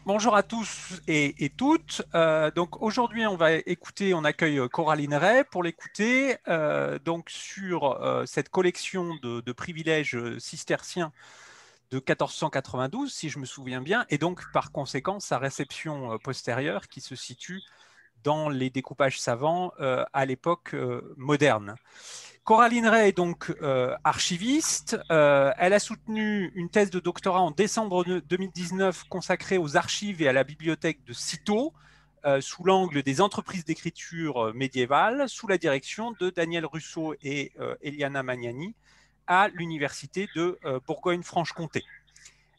Bonjour à tous et toutes. Donc aujourd'hui, on accueille Coraline Ray pour l'écouter donc sur cette collection de privilèges cisterciens de 1492, si je me souviens bien, et donc par conséquent sa réception postérieure qui se situe dans les découpages savants à l'époque moderne. Coraline Ray est donc archiviste. Elle a soutenu une thèse de doctorat en décembre 2019 consacrée aux archives et à la bibliothèque de Cîteaux, sous l'angle des entreprises d'écriture médiévale, sous la direction de Daniel Russo et Eliana Magnani à l'université de Bourgogne-Franche-Comté.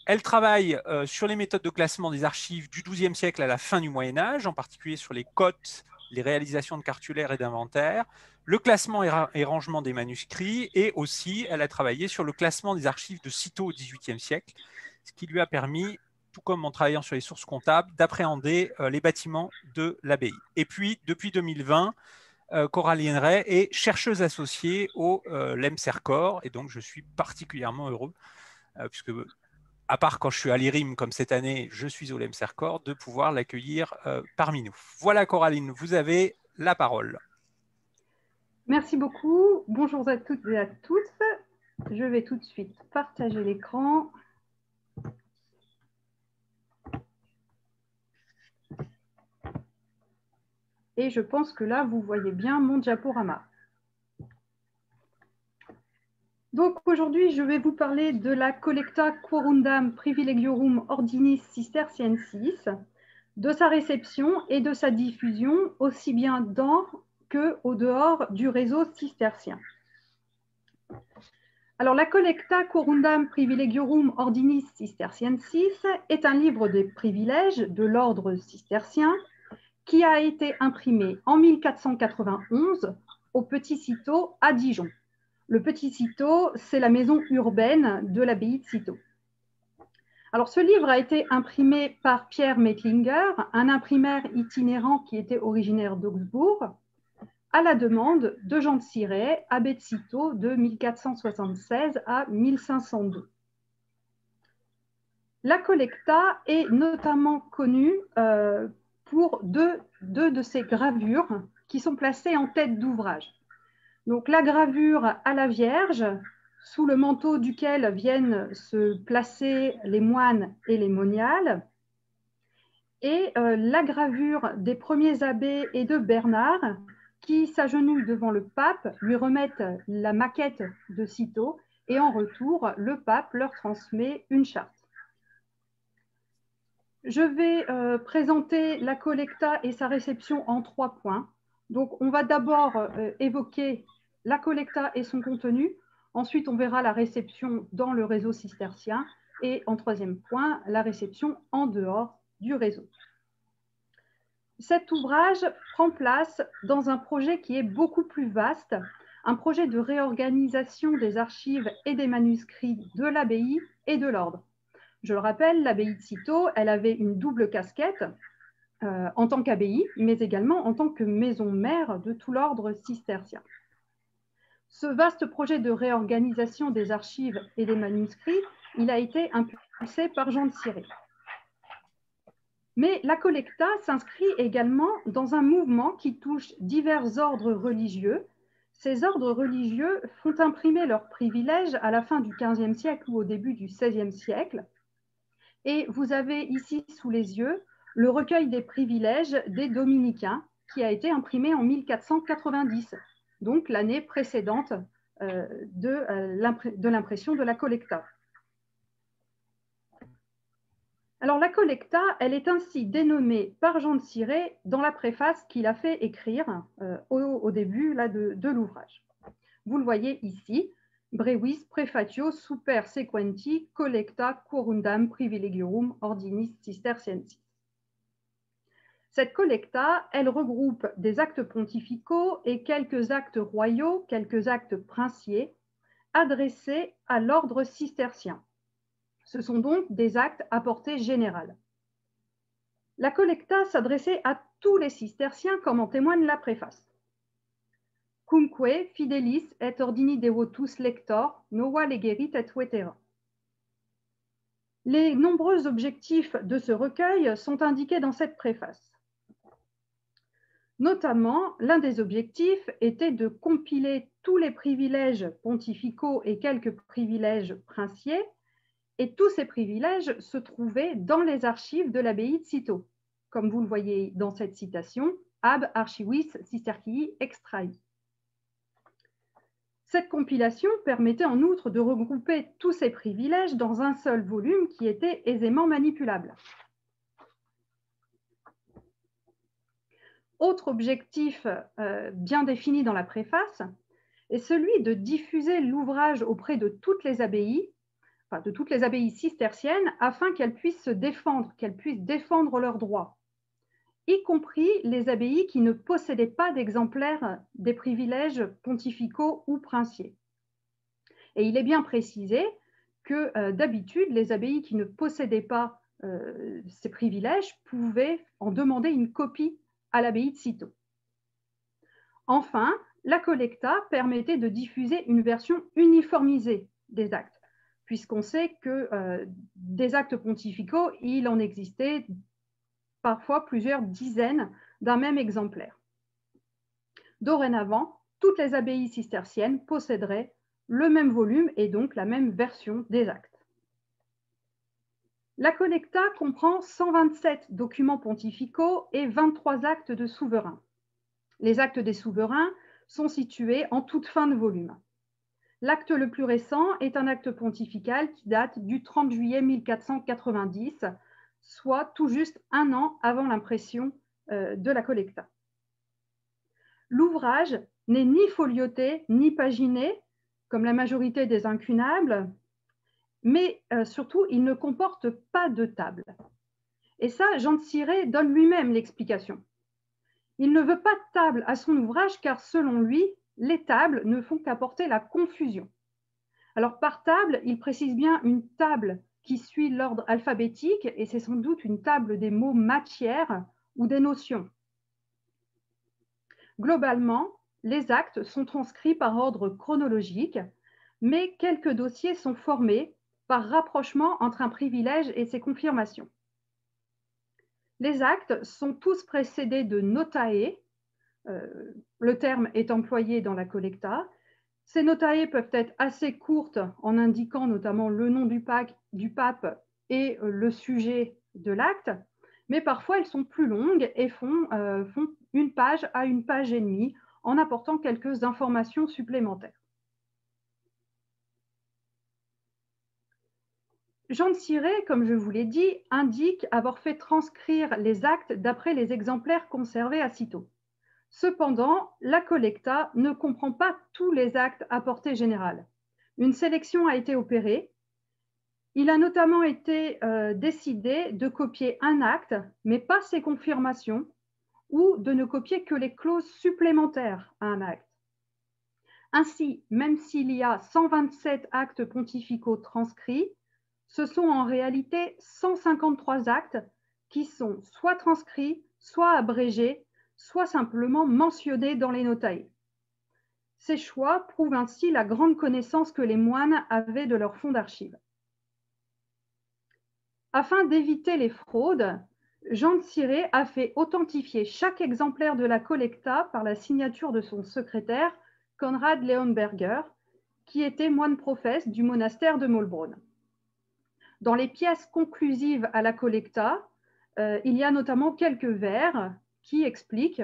Elle travaille sur les méthodes de classement des archives du XIIe siècle à la fin du Moyen Âge, en particulier sur les cotes, les réalisations de cartulaires et d'inventaires, le classement et rangement des manuscrits, et aussi elle a travaillé sur le classement des archives de Cîteaux au XVIIIe siècle, ce qui lui a permis, tout comme en travaillant sur les sources comptables, d'appréhender les bâtiments de l'abbaye. Et puis, depuis 2020, Coraline Ray est chercheuse associée au LEMSERCOR, et donc je suis particulièrement heureux, puisque à part quand je suis à l'IRIM comme cette année, je suis au LEMSERCOR, de pouvoir l'accueillir parmi nous. Voilà Coraline, vous avez la parole. Merci beaucoup. Bonjour à toutes et à tous. Je vais tout de suite partager l'écran. Et je pense que là, vous voyez bien mon diaporama. Donc aujourd'hui, je vais vous parler de la Collecta Quorundam Privilegiorum Ordinis Cisterciensis, de sa réception et de sa diffusion, aussi bien dans qu'au dehors du réseau cistercien. Alors, la Collecta Quorundam Privilegiorum Ordinis Cisterciensis est un livre des privilèges de l'ordre cistercien qui a été imprimé en 1491 au Petit Cîteaux à Dijon. Le Petit Cîteaux, c'est la maison urbaine de l'abbaye de Cîteaux. Alors, ce livre a été imprimé par Pierre Mettlinger, un imprimeur itinérant qui était originaire d'Augsbourg, à la demande de Jean de Siret, abbé de Cîteaux de 1476 à 1502. La Collecta est notamment connue pour deux de ses gravures qui sont placées en tête d'ouvrage. Donc la gravure à la Vierge, sous le manteau duquel viennent se placer les moines et les moniales, et la gravure des premiers abbés et de Bernard, qui s'agenouillent devant le pape, lui remettent la maquette de Cîteaux, et en retour, le pape leur transmet une charte. Je vais présenter la Collecta et sa réception en 3 points. Donc, on va d'abord évoquer la Collecta et son contenu. Ensuite, on verra la réception dans le réseau cistercien. Et en 3e point, la réception en dehors du réseau. Cet ouvrage prend place dans un projet qui est beaucoup plus vaste, un projet de réorganisation des archives et des manuscrits de l'abbaye et de l'ordre. Je le rappelle, l'abbaye de Cîteaux, elle avait une double casquette en tant qu'abbaye, mais également en tant que maison mère de tout l'ordre cistercien. Ce vaste projet de réorganisation des archives et des manuscrits, il a été impulsé par Jean de Siret. Mais la Collecta s'inscrit également dans un mouvement qui touche divers ordres religieux. Ces ordres religieux font imprimer leurs privilèges à la fin du XVe siècle ou au début du XVIe siècle. Et vous avez ici sous les yeux le recueil des privilèges des dominicains qui a été imprimé en 1490, donc l'année précédente de l'impression de la Collecta. Alors la Collecta, elle est ainsi dénommée par Jean de Siret dans la préface qu'il a fait écrire au début là, de l'ouvrage. Vous le voyez ici, Brevis Prefatio super sequenti collecta quorundam privilegiorum ordinis cisterciensis. Cette collecta, elle regroupe des actes pontificaux et quelques actes royaux, quelques actes princiers, adressés à l'ordre cistercien. Ce sont donc des actes à portée générale. La collecta s'adressait à tous les cisterciens, comme en témoigne la préface. Cumque fidelis et ordini devotus lector, nova legerit et vetera. Les nombreux objectifs de ce recueil sont indiqués dans cette préface. Notamment, l'un des objectifs était de compiler tous les privilèges pontificaux et quelques privilèges princiers, et tous ces privilèges se trouvaient dans les archives de l'abbaye de Cîteaux, comme vous le voyez dans cette citation, ab archivis Cistercii extrai. Cette compilation permettait en outre de regrouper tous ces privilèges dans un seul volume qui était aisément manipulable. Autre objectif bien défini dans la préface est celui de diffuser l'ouvrage auprès de toutes les abbayes, enfin de toutes les abbayes cisterciennes, afin qu'elles puissent se défendre, qu'elles puissent défendre leurs droits, y compris les abbayes qui ne possédaient pas d'exemplaires des privilèges pontificaux ou princiers. Et il est bien précisé que d'habitude, les abbayes qui ne possédaient pas ces privilèges pouvaient en demander une copie à l'abbaye de Cîteaux. Enfin, la collecta permettait de diffuser une version uniformisée des actes, puisqu'on sait que des actes pontificaux, il en existait parfois plusieurs dizaines d'un même exemplaire. Dorénavant, toutes les abbayes cisterciennes posséderaient le même volume et donc la même version des actes. La collecta comprend 127 documents pontificaux et 23 actes de souverains. Les actes des souverains sont situés en toute fin de volume. L'acte le plus récent est un acte pontifical qui date du 30 juillet 1490, soit tout juste un an avant l'impression de la collecta. L'ouvrage n'est ni folioté ni paginé, comme la majorité des incunables, mais surtout, il ne comporte pas de table. Et ça, Jean de Cirey donne lui-même l'explication. Il ne veut pas de table à son ouvrage car, selon lui, les tables ne font qu'apporter la confusion. Alors, par table, il précise bien une table qui suit l'ordre alphabétique, et c'est sans doute une table des mots matière ou des notions. Globalement, les actes sont transcrits par ordre chronologique, mais quelques dossiers sont formés par rapprochement entre un privilège et ses confirmations. Les actes sont tous précédés de notae, le terme est employé dans la collecta. Ces notae peuvent être assez courtes en indiquant notamment le nom du pape et le sujet de l'acte, mais parfois elles sont plus longues et font une page à une page et demie en apportant quelques informations supplémentaires. Jean de Cirey, comme je vous l'ai dit, indique avoir fait transcrire les actes d'après les exemplaires conservés à Cîteaux. Cependant, la collecta ne comprend pas tous les actes à portée générale. Une sélection a été opérée. Il a notamment été décidé de copier un acte, mais pas ses confirmations, ou de ne copier que les clauses supplémentaires à un acte. Ainsi, même s'il y a 127 actes pontificaux transcrits, ce sont en réalité 153 actes qui sont soit transcrits, soit abrégés, soit simplement mentionnés dans les notae. Ces choix prouvent ainsi la grande connaissance que les moines avaient de leur fonds d'archives. Afin d'éviter les fraudes, Jean de Cirey a fait authentifier chaque exemplaire de la collecta par la signature de son secrétaire, Konrad Leonberger, qui était moine professe du monastère de Maulbronn. Dans les pièces conclusives à la collecta, il y a notamment quelques vers qui expliquent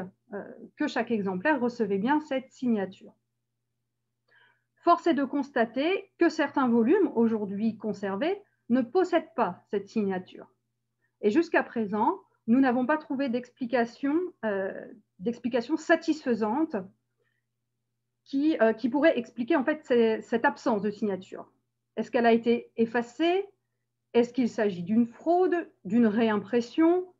que chaque exemplaire recevait bien cette signature. Force est de constater que certains volumes, aujourd'hui conservés, ne possèdent pas cette signature. Et jusqu'à présent, nous n'avons pas trouvé d'explication satisfaisante qui pourrait expliquer en fait cette absence de signature. Est-ce qu'elle a été effacée? Est-ce qu'il s'agit d'une fraude, d'une réimpression?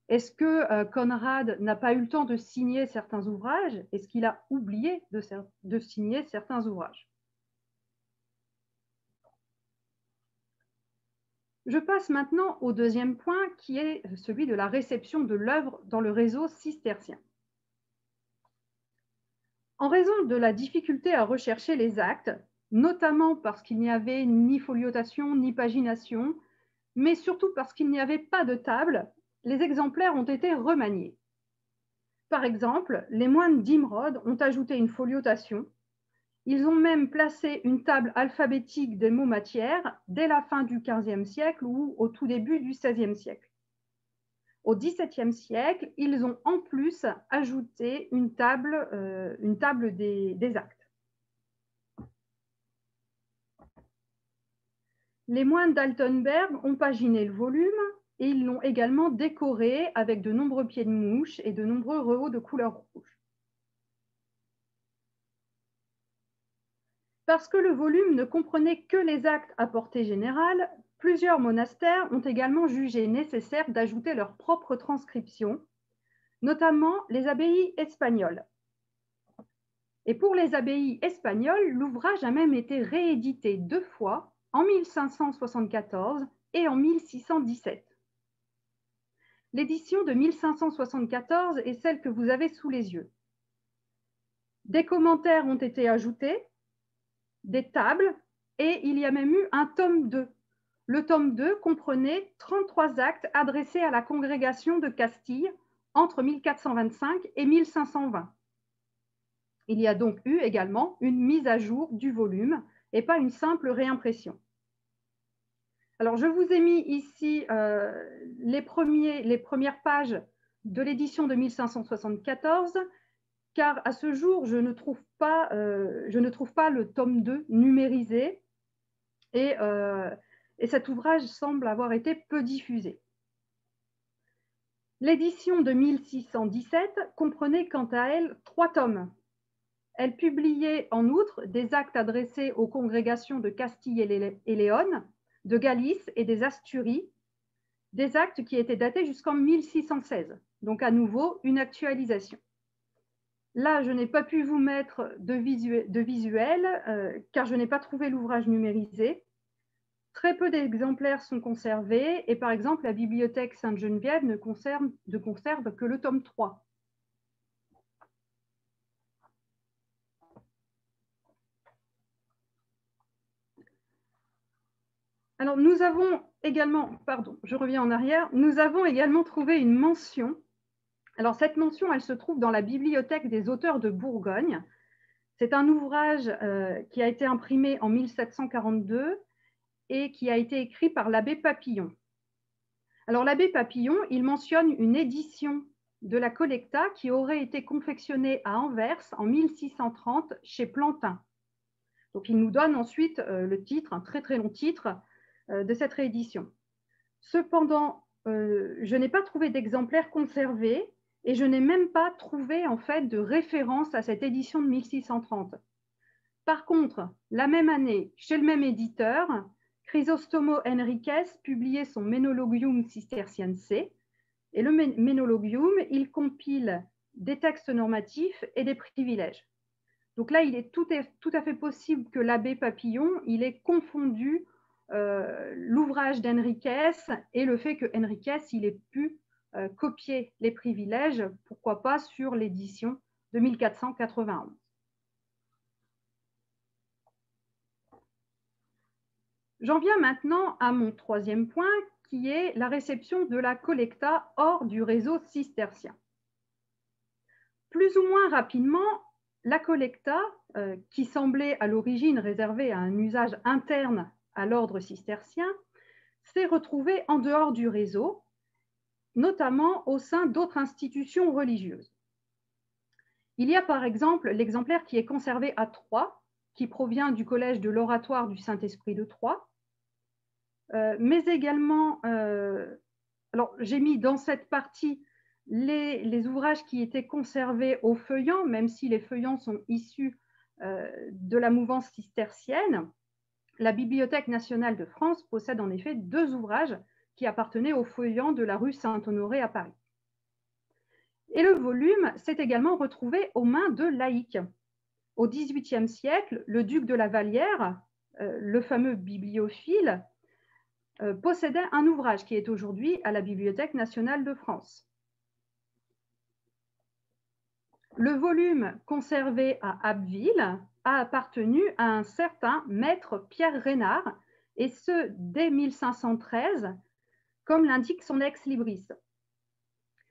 Est-ce que Konrad n'a pas eu le temps de signer certains ouvrages? Est-ce qu'il a oublié de signer certains ouvrages? Je passe maintenant au deuxième point qui est celui de la réception de l'œuvre dans le réseau cistercien. En raison de la difficulté à rechercher les actes, notamment parce qu'il n'y avait ni foliotation ni pagination, mais surtout parce qu'il n'y avait pas de table, les exemplaires ont été remaniés. Par exemple, les moines d'Imrod ont ajouté une foliotation. Ils ont même placé une table alphabétique des mots matières dès la fin du XVe siècle ou au tout début du XVIe siècle. Au XVIIe siècle, ils ont en plus ajouté une table des actes. Les moines d'Altenberg ont paginé le volume et ils l'ont également décoré avec de nombreux pieds de mouche et de nombreux rehauts de couleur rouge. Parce que le volume ne comprenait que les actes à portée générale, plusieurs monastères ont également jugé nécessaire d'ajouter leur propre transcription, notamment les abbayes espagnoles. Et pour les abbayes espagnoles, l'ouvrage a même été réédité 2 fois, en 1574 et en 1617. L'édition de 1574 est celle que vous avez sous les yeux. Des commentaires ont été ajoutés, des tables, et il y a même eu un tome 2. Le tome 2 comprenait 33 actes adressés à la congrégation de Castille entre 1425 et 1520. Il y a donc eu également une mise à jour du volume et pas une simple réimpression. Alors, je vous ai mis ici les premières pages de l'édition de 1574, car à ce jour, je ne trouve pas le tome 2 numérisé et cet ouvrage semble avoir été peu diffusé. L'édition de 1617 comprenait quant à elle 3 tomes. Elle publiait en outre des actes adressés aux congrégations de Castille et Léon, de Galice et des Asturies, des actes qui étaient datés jusqu'en 1616. Donc à nouveau, une actualisation. Là, je n'ai pas pu vous mettre de visuel car je n'ai pas trouvé l'ouvrage numérisé. Très peu d'exemplaires sont conservés et par exemple, la bibliothèque Sainte-Geneviève ne conserve que le tome 3. Alors, nous avons également, je reviens en arrière, nous avons également trouvé une mention. Alors, cette mention, elle se trouve dans la Bibliothèque des auteurs de Bourgogne. C'est un ouvrage qui a été imprimé en 1742 et qui a été écrit par l'abbé Papillon. Alors, l'abbé Papillon, il mentionne une édition de la Collecta qui aurait été confectionnée à Anvers en 1630 chez Plantin. Donc, il nous donne ensuite le titre, un très très long titre, de cette réédition. Cependant, je n'ai pas trouvé d'exemplaire conservé et je n'ai même pas trouvé en fait de référence à cette édition de 1630. Par contre, la même année, chez le même éditeur, Crisostomo Henriques publiait son Menologium Cisterciense et le Menologium, il compile des textes normatifs et des privilèges. Donc là, il est tout à fait possible que l'abbé Papillon, il ait confondu l'ouvrage d'Henriques et le fait que Henriques il ait pu copier les privilèges, pourquoi pas sur l'édition de 1491. J'en viens maintenant à mon troisième point, qui est la réception de la Collecta hors du réseau cistercien. Plus ou moins rapidement, la Collecta, qui semblait à l'origine réservée à un usage interne à l'ordre cistercien, s'est retrouvée en dehors du réseau, notamment au sein d'autres institutions religieuses. Il y a par exemple l'exemplaire qui est conservé à Troyes, qui provient du collège de l'Oratoire du Saint-Esprit de Troyes, mais également, alors j'ai mis dans cette partie les ouvrages qui étaient conservés au feuillant, même si les feuillants sont issus de la mouvance cistercienne. La Bibliothèque nationale de France possède en effet 2 ouvrages qui appartenaient au feuillant de la rue Saint-Honoré à Paris. Et le volume s'est également retrouvé aux mains de laïcs. Au XVIIIe siècle, le duc de la Vallière, le fameux bibliophile, possédait un ouvrage qui est aujourd'hui à la Bibliothèque nationale de France. Le volume conservé à Abbeville a appartenu à un certain maître Pierre Reynard et ce, dès 1513, comme l'indique son ex-libris.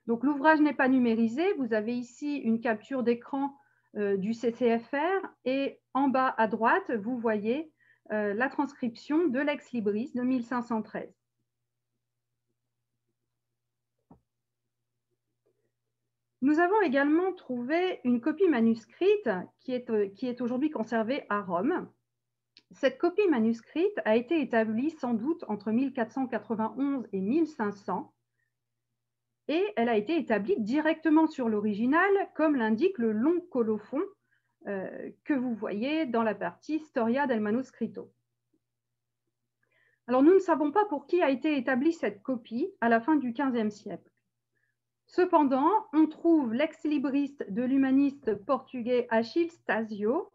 Donc, l'ouvrage n'est pas numérisé. Vous avez ici une capture d'écran du CCFR et en bas à droite, vous voyez la transcription de l'ex-libris de 1513. Nous avons également trouvé une copie manuscrite qui est aujourd'hui conservée à Rome. Cette copie manuscrite a été établie sans doute entre 1491 et 1500 et elle a été établie directement sur l'original, comme l'indique le long colophon que vous voyez dans la partie Storia del Manoscritto. Alors, nous ne savons pas pour qui a été établie cette copie à la fin du XVe siècle. Cependant, on trouve l'ex-libris de l'humaniste portugais Achille Stasio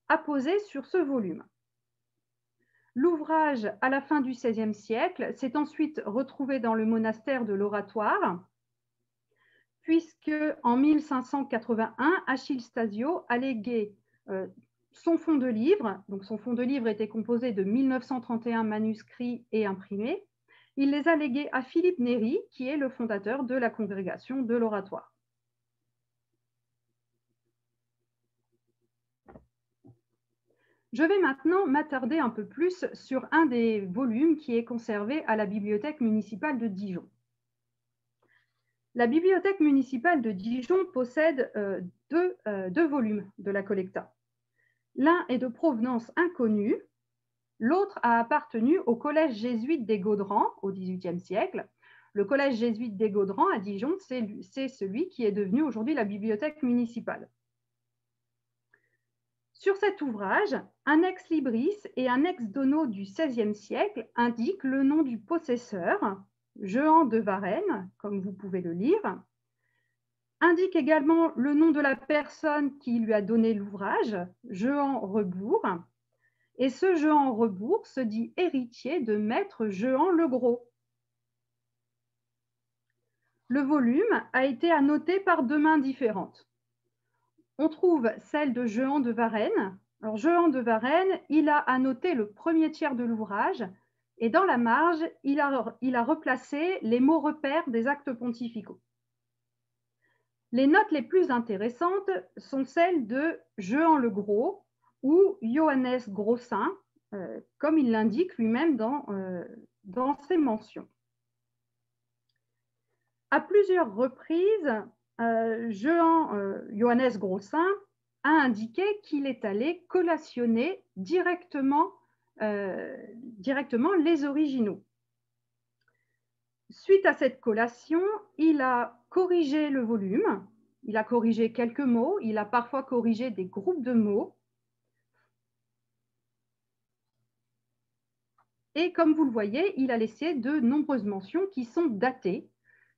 apposé sur ce volume. L'ouvrage, à la fin du XVIe siècle, s'est ensuite retrouvé dans le monastère de l'Oratoire, puisque en 1581, Achille Stasio a légué son fonds de livres. Donc, son fonds de livres était composé de 1931 manuscrits et imprimés. Il les a légués à Philippe Néri, qui est le fondateur de la congrégation de l'Oratoire. Je vais maintenant m'attarder un peu plus sur un des volumes qui est conservé à la bibliothèque municipale de Dijon. La bibliothèque municipale de Dijon possède deux volumes de la Collecta. L'un est de provenance inconnue, l'autre a appartenu au collège jésuite des Gaudrans au XVIIIe siècle. Le collège jésuite des Gaudrans à Dijon, c'est celui qui est devenu aujourd'hui la bibliothèque municipale. Sur cet ouvrage, un ex-libris et un ex-dono du XVIe siècle indiquent le nom du possesseur, Jehan de Varennes, comme vous pouvez le lire, indique également le nom de la personne qui lui a donné l'ouvrage, Jehan Rebourg, et ce Jehan Rebourg se dit héritier de maître Jehan le Gros. Le volume a été annoté par deux mains différentes. On trouve celle de Jehan de Varennes. Alors, Jehan de Varennes, il a annoté le premier tiers de l'ouvrage et dans la marge, il a replacé les mots repères des actes pontificaux. Les notes les plus intéressantes sont celles de Jehan le Gros ou Johannes Grossin, comme il l'indique lui-même dans ses mentions. À plusieurs reprises, Johannes Grossin a indiqué qu'il est allé collationner directement les originaux. Suite à cette collation, il a corrigé le volume, il a corrigé quelques mots, il a parfois corrigé des groupes de mots. Et comme vous le voyez, il a laissé de nombreuses mentions qui sont datées.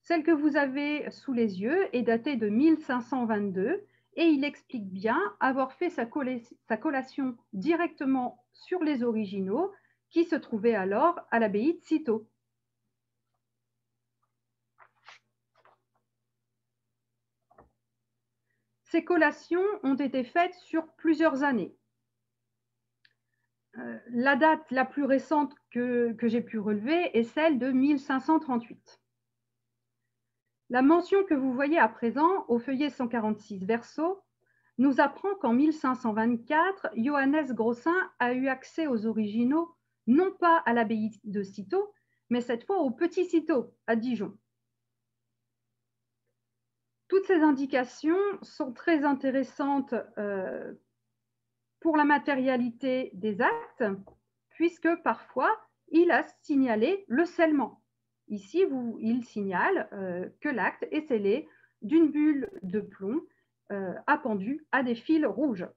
Celle que vous avez sous les yeux est datée de 1522 et il explique bien avoir fait sa collation directement sur les originaux qui se trouvaient alors à l'abbaye de Cîteaux. Ces collations ont été faites sur plusieurs années. La date la plus récente que j'ai pu relever est celle de 1538. La mention que vous voyez à présent au feuillet 146 verso nous apprend qu'en 1524, Johannes Grossin a eu accès aux originaux, non pas à l'abbaye de Cîteaux, mais cette fois au Petit Cîteaux, à Dijon. Toutes ces indications sont très intéressantes pour la matérialité des actes, puisque parfois, il a signalé le scellement. Ici, il signale que l'acte est scellé d'une bulle de plomb appendue à des fils rouges.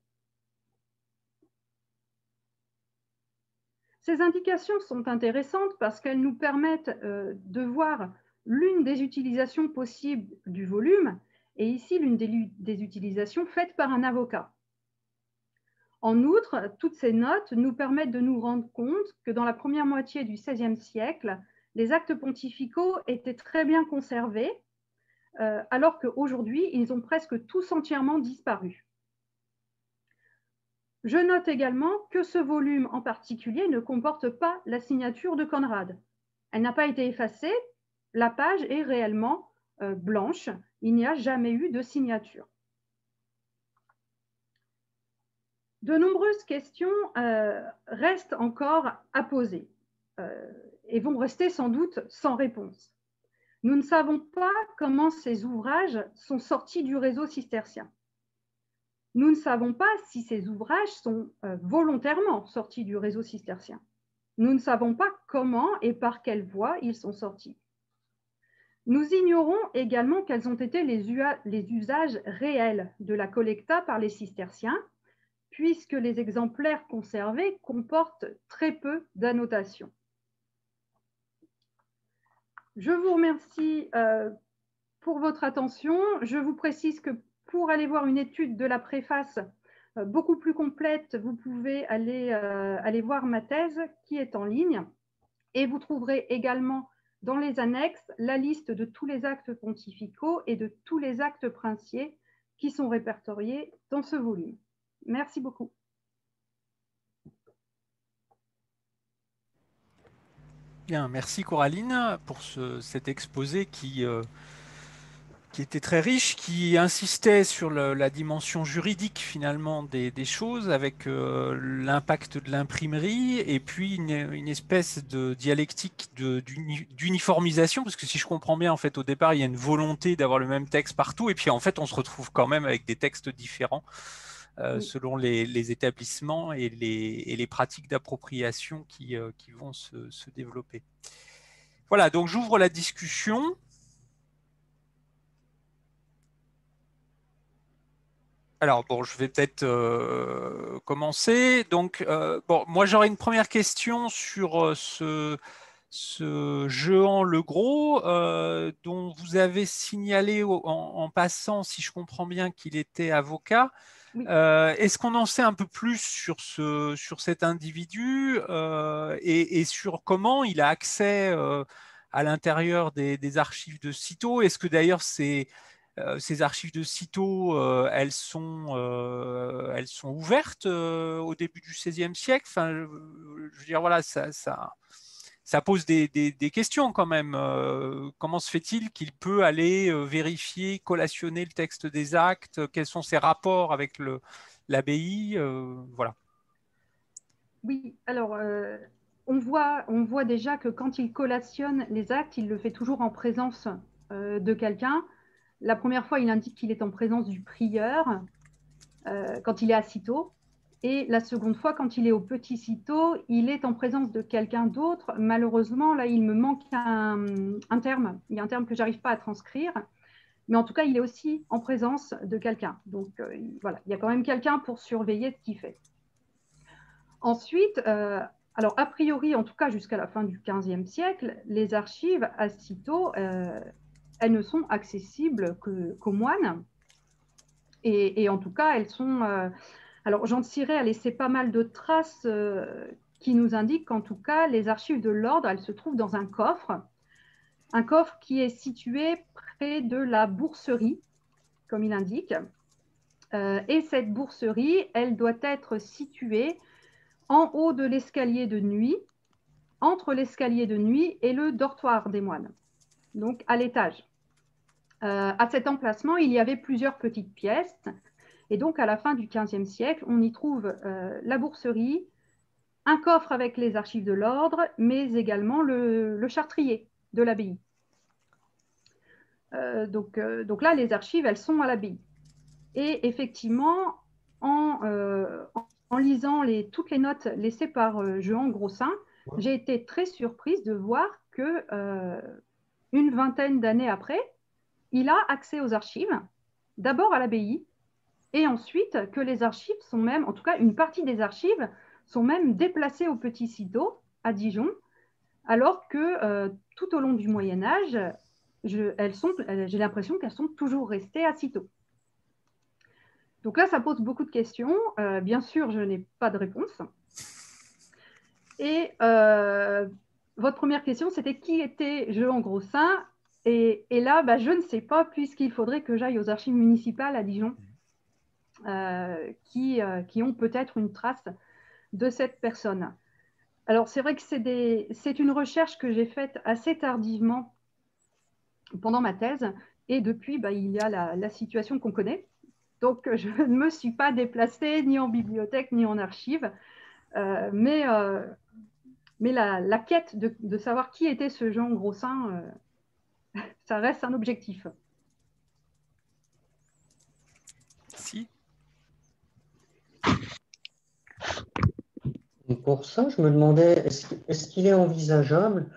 Ces indications sont intéressantes parce qu'elles nous permettent de voir l'une des utilisations possibles du volume, et ici l'une des utilisations faites par un avocat. En outre, toutes ces notes nous permettent de nous rendre compte que dans la première moitié du XVIe siècle, les actes pontificaux étaient très bien conservés, alors qu'aujourd'hui, ils ont presque tous entièrement disparu. Je note également que ce volume en particulier ne comporte pas la signature de Conrad. Elle n'a pas été effacée, la page est réellement blanche, il n'y a jamais eu de signature. De nombreuses questions restent encore à poser et vont rester sans doute sans réponse. Nous ne savons pas comment ces ouvrages sont sortis du réseau cistercien. Nous ne savons pas si ces ouvrages sont volontairement sortis du réseau cistercien. Nous ne savons pas comment et par quelle voie ils sont sortis. Nous ignorons également quels ont été les usages réels de la collecta par les cisterciens, puisque les exemplaires conservés comportent très peu d'annotations. Je vous remercie pour votre attention. Je vous précise que pour aller voir une étude de la préface beaucoup plus complète, vous pouvez aller voir ma thèse qui est en ligne. Et vous trouverez également dans les annexes la liste de tous les actes pontificaux et de tous les actes princiers qui sont répertoriés dans ce volume. Merci beaucoup. Bien, merci Coraline pour cet exposé qui était très riche, qui insistait sur la dimension juridique finalement des choses, avec l'impact de l'imprimerie, et puis une espèce de dialectique d'uniformisation, parce que si je comprends bien, en fait, au départ, il y a une volonté d'avoir le même texte partout, et puis en fait, on se retrouve quand même avec des textes différents selon les établissements et les pratiques d'appropriation qui vont se développer. Voilà, donc j'ouvre la discussion. Alors, bon, je vais peut-être commencer. Donc, bon, moi, j'aurais une première question sur ce Jehan Legros, dont vous avez signalé en passant, si je comprends bien, qu'il était avocat. Oui. Est-ce qu'on en sait un peu plus sur cet individu et sur comment il a accès à l'intérieur des archives de Cîteaux? Est-ce que d'ailleurs ces archives de Cîteaux, elles sont ouvertes au début du XVIe siècle? Enfin, je veux dire, voilà, ça pose des questions quand même. Comment se fait-il qu'il peut aller vérifier, collationner le texte des actes? Quels sont ses rapports avec l'abbaye? Voilà. Oui, alors on voit déjà que quand il collationne les actes, il le fait toujours en présence de quelqu'un. La première fois, il indique qu'il est en présence du prieur quand il est à Cîteaux. Et la seconde fois, quand il est au Petit Cîteaux, il est en présence de quelqu'un d'autre. Malheureusement, là, il me manque un terme. Il y a un terme que je n'arrive pas à transcrire. Mais en tout cas, il est aussi en présence de quelqu'un. Donc, voilà, il y a quand même quelqu'un pour surveiller ce qu'il fait. Ensuite, alors a priori, en tout cas jusqu'à la fin du XVe siècle, les archives à Cîteaux, elles ne sont accessibles qu'aux moines. Et en tout cas, elles sont... alors, Jean de Cirey a laissé pas mal de traces qui nous indiquent qu'en tout cas, les archives de l'ordre, elles se trouvent dans un coffre qui est situé près de la bourserie, comme il indique. Et cette bourserie, elle doit être située en haut de l'escalier de nuit, entre l'escalier de nuit et le dortoir des moines, donc à l'étage. À cet emplacement, il y avait plusieurs petites pièces. Et donc, à la fin du XVe siècle, on y trouve la bourserie, un coffre avec les archives de l'ordre, mais également le chartrier de l'abbaye. Donc là, les archives, elles sont à l'abbaye. Et effectivement, en lisant toutes les notes laissées par Jehan Grossin, j'ai été très surprise de voir que une vingtaine d'années après, il a accès aux archives, d'abord à l'abbaye, et ensuite que les archives sont même, en tout cas une partie des archives, sont même déplacées au Petit Cîteaux, à Dijon, alors que tout au long du Moyen-Âge, j'ai l'impression qu'elles sont toujours restées à Cîteaux. Donc là, ça pose beaucoup de questions. Bien sûr, je n'ai pas de réponse. Et votre première question, c'était qui était Jehan Grossin? Et là, je ne sais pas, puisqu'il faudrait que j'aille aux archives municipales à Dijon qui ont peut-être une trace de cette personne. Alors, c'est vrai que c'est une recherche que j'ai faite assez tardivement pendant ma thèse, et depuis, il y a la situation qu'on connaît. Donc, je ne me suis pas déplacée ni en bibliothèque ni en archive, mais la quête de savoir qui était ce Jean Grossin, ça reste un objectif. Si. Et pour ça, je me demandais, est-ce qu'il est envisageable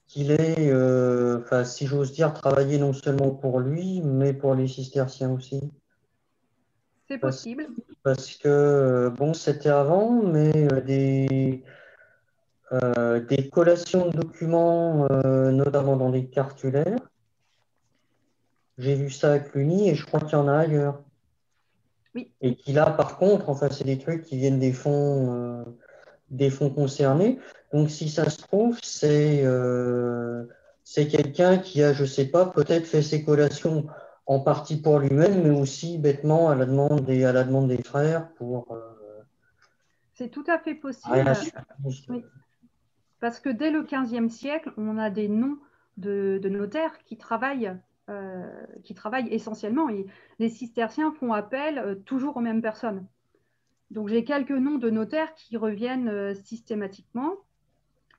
qu'il ait, si j'ose dire, travaillé non seulement pour lui, mais pour les cisterciens aussi? C'est possible. Parce que, bon, c'était avant, mais des collations de documents, notamment dans des cartulaires, j'ai vu ça à Cluny et je crois qu'il y en a ailleurs. Oui. Et qu'il a, par contre, c'est des trucs qui viennent des fonds concernés. Donc, si ça se trouve, c'est quelqu'un qui a, je sais pas, peut-être fait ses collations en partie pour lui-même, mais aussi bêtement à la demande des frères pour C'est tout à fait possible. réagir. Oui. Parce que dès le XVe siècle, on a des noms de notaires qui travaillent essentiellement. Et les cisterciens font appel toujours aux mêmes personnes. Donc j'ai quelques noms de notaires qui reviennent systématiquement.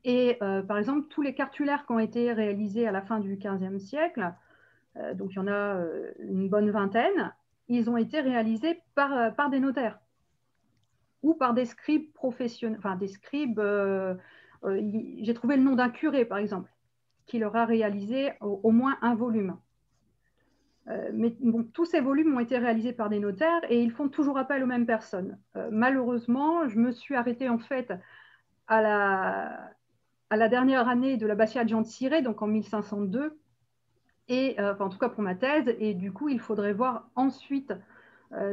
Et par exemple, tous les cartulaires qui ont été réalisés à la fin du XVe siècle, donc il y en a une bonne vingtaine, ils ont été réalisés par des notaires ou par des scribes professionnels, enfin des scribes. J'ai trouvé le nom d'un curé, par exemple, qui leur a réalisé au moins un volume. Mais bon, tous ces volumes ont été réalisés par des notaires et ils font toujours appel aux mêmes personnes. Malheureusement, je me suis arrêtée en fait à la dernière année de l'abbatiat de Jean de Cirey, donc en 1502, et en tout cas pour ma thèse, et du coup, il faudrait voir ensuite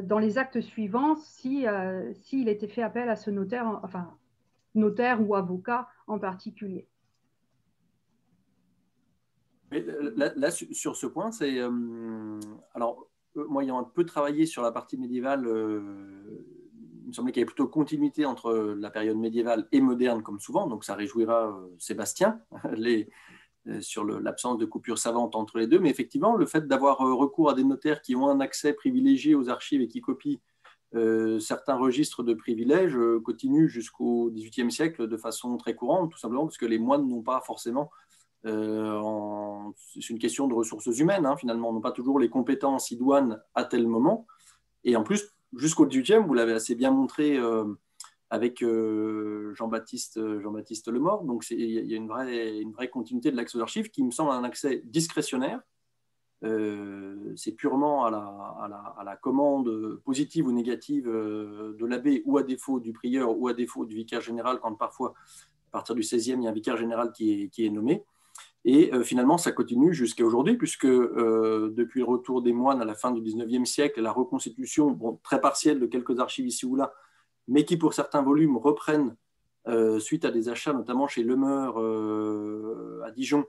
dans les actes suivants s'il était fait appel à ce notaire, notaire ou avocat en particulier. Mais là, sur ce point, c'est alors moi ayant un peu travaillé sur la partie médiévale, il me semblait qu'il y avait plutôt continuité entre la période médiévale et moderne, comme souvent. Donc ça réjouira Sébastien sur l'absence de coupure savante entre les deux. Mais effectivement, le fait d'avoir recours à des notaires qui ont un accès privilégié aux archives et qui copient certains registres de privilèges continue jusqu'au XVIIIe siècle de façon très courante, tout simplement parce que les moines n'ont pas forcément c'est une question de ressources humaines, hein, finalement, on n'a pas toujours les compétences idoines à tel moment. Et en plus, jusqu'au 18e, vous l'avez assez bien montré avec Jean-Baptiste Lemort. Donc, il y a une vraie continuité de l'accès aux archives qui me semble un accès discrétionnaire. C'est purement à la commande positive ou négative de l'abbé, ou à défaut du prieur, ou à défaut du vicaire général, quand parfois, à partir du 16e, il y a un vicaire général qui est nommé. Et finalement, ça continue jusqu'à aujourd'hui, puisque depuis le retour des moines à la fin du XIXe siècle, la reconstitution, bon, très partielle de quelques archives ici ou là, mais qui pour certains volumes reprennent, suite à des achats, notamment chez Lemeur à Dijon,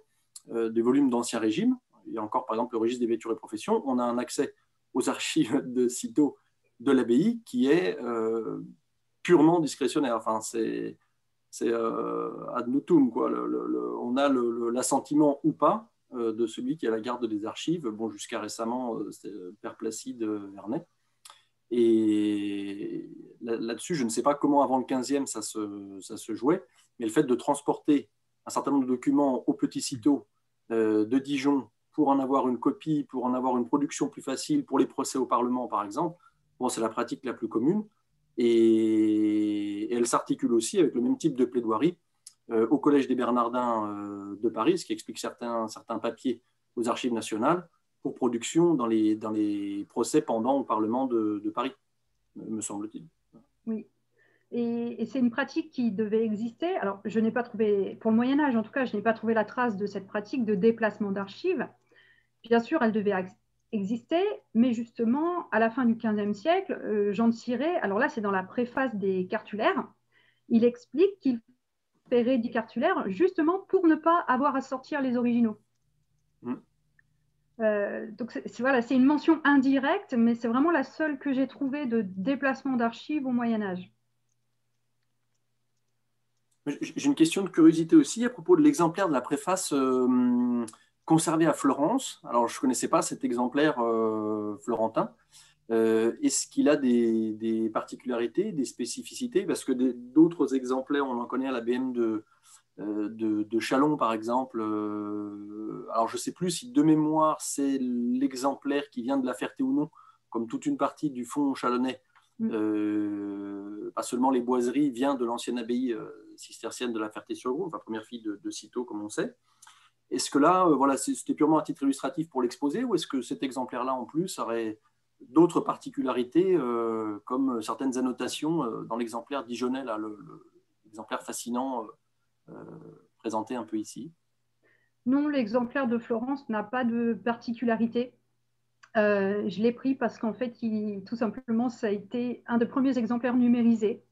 des volumes d'Ancien Régime. Il y a encore par exemple le registre des vêtures et professions. On a un accès aux archives de Cîteaux de l'abbaye qui est purement discrétionnaire. Enfin, c'est ad nutum, quoi. On a l'assentiment ou pas de celui qui a la garde des archives, bon, jusqu'à récemment, c'était Père Placide Vernet. Et là-dessus, je ne sais pas comment avant le 15e ça se jouait, mais le fait de transporter un certain nombre de documents au petit Cîteaux de Dijon pour en avoir une copie, pour en avoir une production plus facile pour les procès au Parlement, par exemple, bon, c'est la pratique la plus commune. Et elle s'articule aussi avec le même type de plaidoirie au Collège des Bernardins de Paris, ce qui explique certains papiers aux archives nationales pour production dans les procès pendant au Parlement de Paris, me semble-t-il. Oui, et c'est une pratique qui devait exister. Alors, je n'ai pas trouvé, pour le Moyen-Âge en tout cas, je n'ai pas trouvé la trace de cette pratique de déplacement d'archives. Bien sûr, elle devait exister, mais justement, à la fin du XVe siècle, Jean de Cirey, alors là, c'est dans la préface des cartulaires, il explique qu'il fait des cartulaires justement pour ne pas avoir à sortir les originaux. Donc, voilà, c'est une mention indirecte, mais c'est vraiment la seule que j'ai trouvée de déplacement d'archives au Moyen-Âge. J'ai une question de curiosité aussi à propos de l'exemplaire de la préface conservé à Florence. Alors, je ne connaissais pas cet exemplaire florentin. Est-ce qu'il a des particularités, des spécificités? Parce que d'autres exemplaires, on en connaît à la BM de Châlons, par exemple. Alors, je ne sais plus si de mémoire, c'est l'exemplaire qui vient de La Ferté ou non, comme toute une partie du fond chalonnais. Pas seulement les boiseries, vient de l'ancienne abbaye cistercienne de La Ferté-sur-Grou, enfin première fille de Cîteaux, comme on sait. Est-ce que là, voilà, c'était purement un titre illustratif pour l'exposer, ou est-ce que cet exemplaire-là, en plus, aurait d'autres particularités, comme certaines annotations dans l'exemplaire dijonnais, l'exemplaire fascinant présenté un peu ici? Non, l'exemplaire de Florence n'a pas de particularité. Je l'ai pris parce qu'en fait, tout simplement, ça a été un des premiers exemplaires numérisés,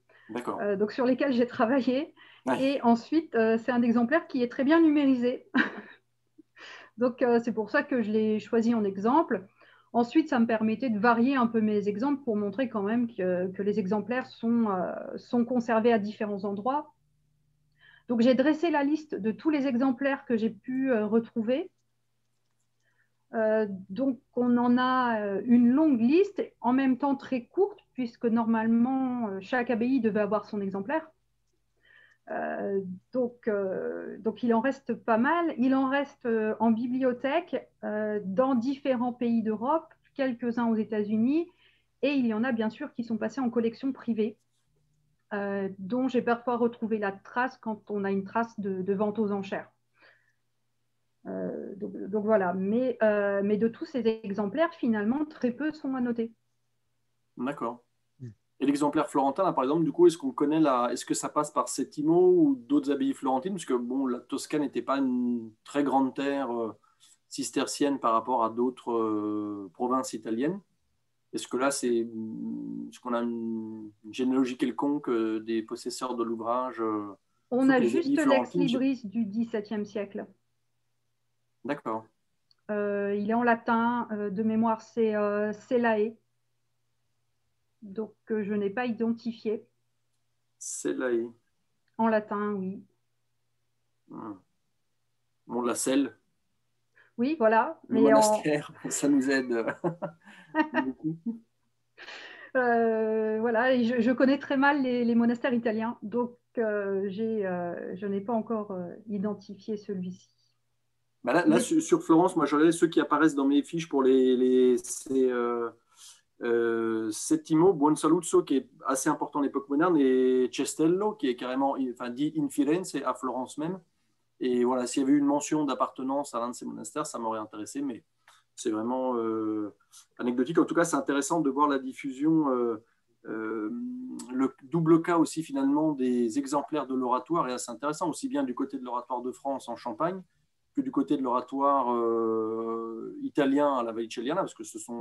donc sur lesquels j'ai travaillé. Ouais. Et ensuite, c'est un exemplaire qui est très bien numérisé. Donc, c'est pour ça que je l'ai choisi en exemple. Ensuite, ça me permettait de varier un peu mes exemples pour montrer quand même que les exemplaires sont conservés à différents endroits. Donc, j'ai dressé la liste de tous les exemplaires que j'ai pu retrouver. Donc, on en a une longue liste, en même temps très courte, puisque normalement, chaque abbaye devait avoir son exemplaire. Donc, il en reste pas mal. Il en reste en bibliothèque dans différents pays d'Europe, quelques-uns aux États-Unis, et il y en a bien sûr qui sont passés en collection privée, dont j'ai parfois retrouvé la trace quand on a une trace de vente aux enchères. Donc voilà, mais de tous ces exemplaires, finalement, très peu sont annotés. D'accord. Et l'exemplaire florentin, là, par exemple, du coup, est-ce qu'on connaît est-ce que ça passe par Settimo ou d'autres abbayes florentines? Parce que bon, la Toscane n'était pas une très grande terre cistercienne par rapport à d'autres provinces italiennes. Est-ce que là, est-ce qu'on a une généalogie quelconque des possesseurs de l'ouvrage? On a juste l'ex-libris du XVIIe siècle. D'accord. Il est en latin, de mémoire, c'est Selae. Donc, je n'ai pas identifié. Selae. En latin, oui. Bon, la selle. Oui, voilà. Le monastère, ça nous aide beaucoup. Voilà, et je connais très mal les monastères italiens, donc je n'ai pas encore identifié celui-ci. Bah là, sur Florence, moi, je regardais ceux qui apparaissent dans mes fiches pour Settimo, Buonsaluzzo, qui est assez important à l'époque moderne, et Cestello, qui est carrément, enfin, dit in Firenze, à Florence même. Et voilà, s'il y avait eu une mention d'appartenance à l'un de ces monastères, ça m'aurait intéressé, mais c'est vraiment anecdotique. En tout cas, c'est intéressant de voir la diffusion, le double cas aussi finalement des exemplaires de l'oratoire est assez intéressant, aussi bien du côté de l'oratoire de France en Champagne que du côté de l'oratoire italien à la Vallichelliana, parce que ce sont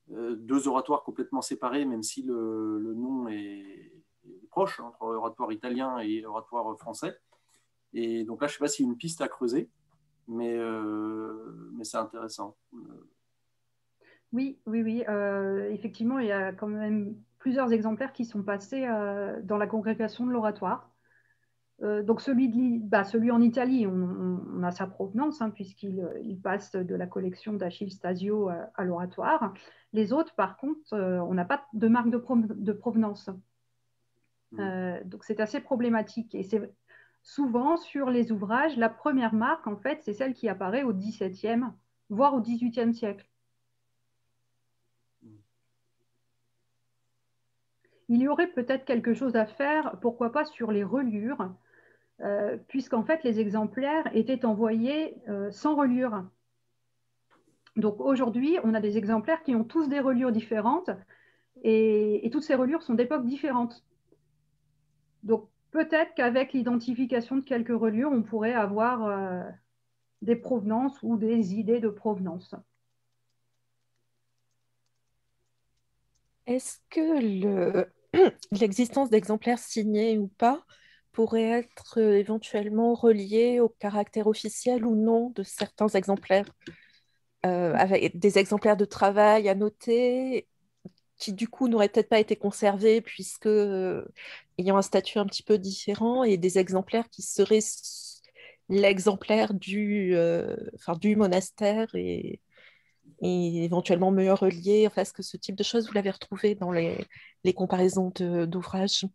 deux oratoires complètement séparés, même si le nom est proche entre l'oratoire italien et l'oratoire français. Et donc là, je ne sais pas s'il y a une piste à creuser, mais c'est intéressant. Oui. Effectivement, il y a quand même plusieurs exemplaires qui sont passés dans la congrégation de l'oratoire. Donc celui en Italie, on a sa provenance, hein, puisqu'il passe de la collection d'Achille Stasio à l'oratoire. Les autres, par contre, on n'a pas de marque de provenance. Donc c'est assez problématique. Et c'est souvent sur les ouvrages, la première marque, en fait, c'est celle qui apparaît au XVIIe, voire au XVIIIe siècle. Il y aurait peut-être quelque chose à faire, pourquoi pas sur les reliures, puisqu'en fait, les exemplaires étaient envoyés sans reliure. Donc aujourd'hui, on a des exemplaires qui ont tous des reliures différentes, et toutes ces reliures sont d'époques différentes. Donc peut-être qu'avec l'identification de quelques reliures, on pourrait avoir des provenances ou des idées de provenance. Est-ce que l'existence d'exemplaires signés ou pas pourrait être éventuellement reliée au caractère officiel ou non de certains exemplaires? avec des exemplaires de travail à noter, qui du coup n'auraient peut-être pas été conservés puisque ayant un statut un petit peu différent, et des exemplaires qui seraient l'exemplaire du monastère et éventuellement mieux relié. Enfin, est-ce que ce type de choses, vous l'avez retrouvé dans les comparaisons d'ouvrages?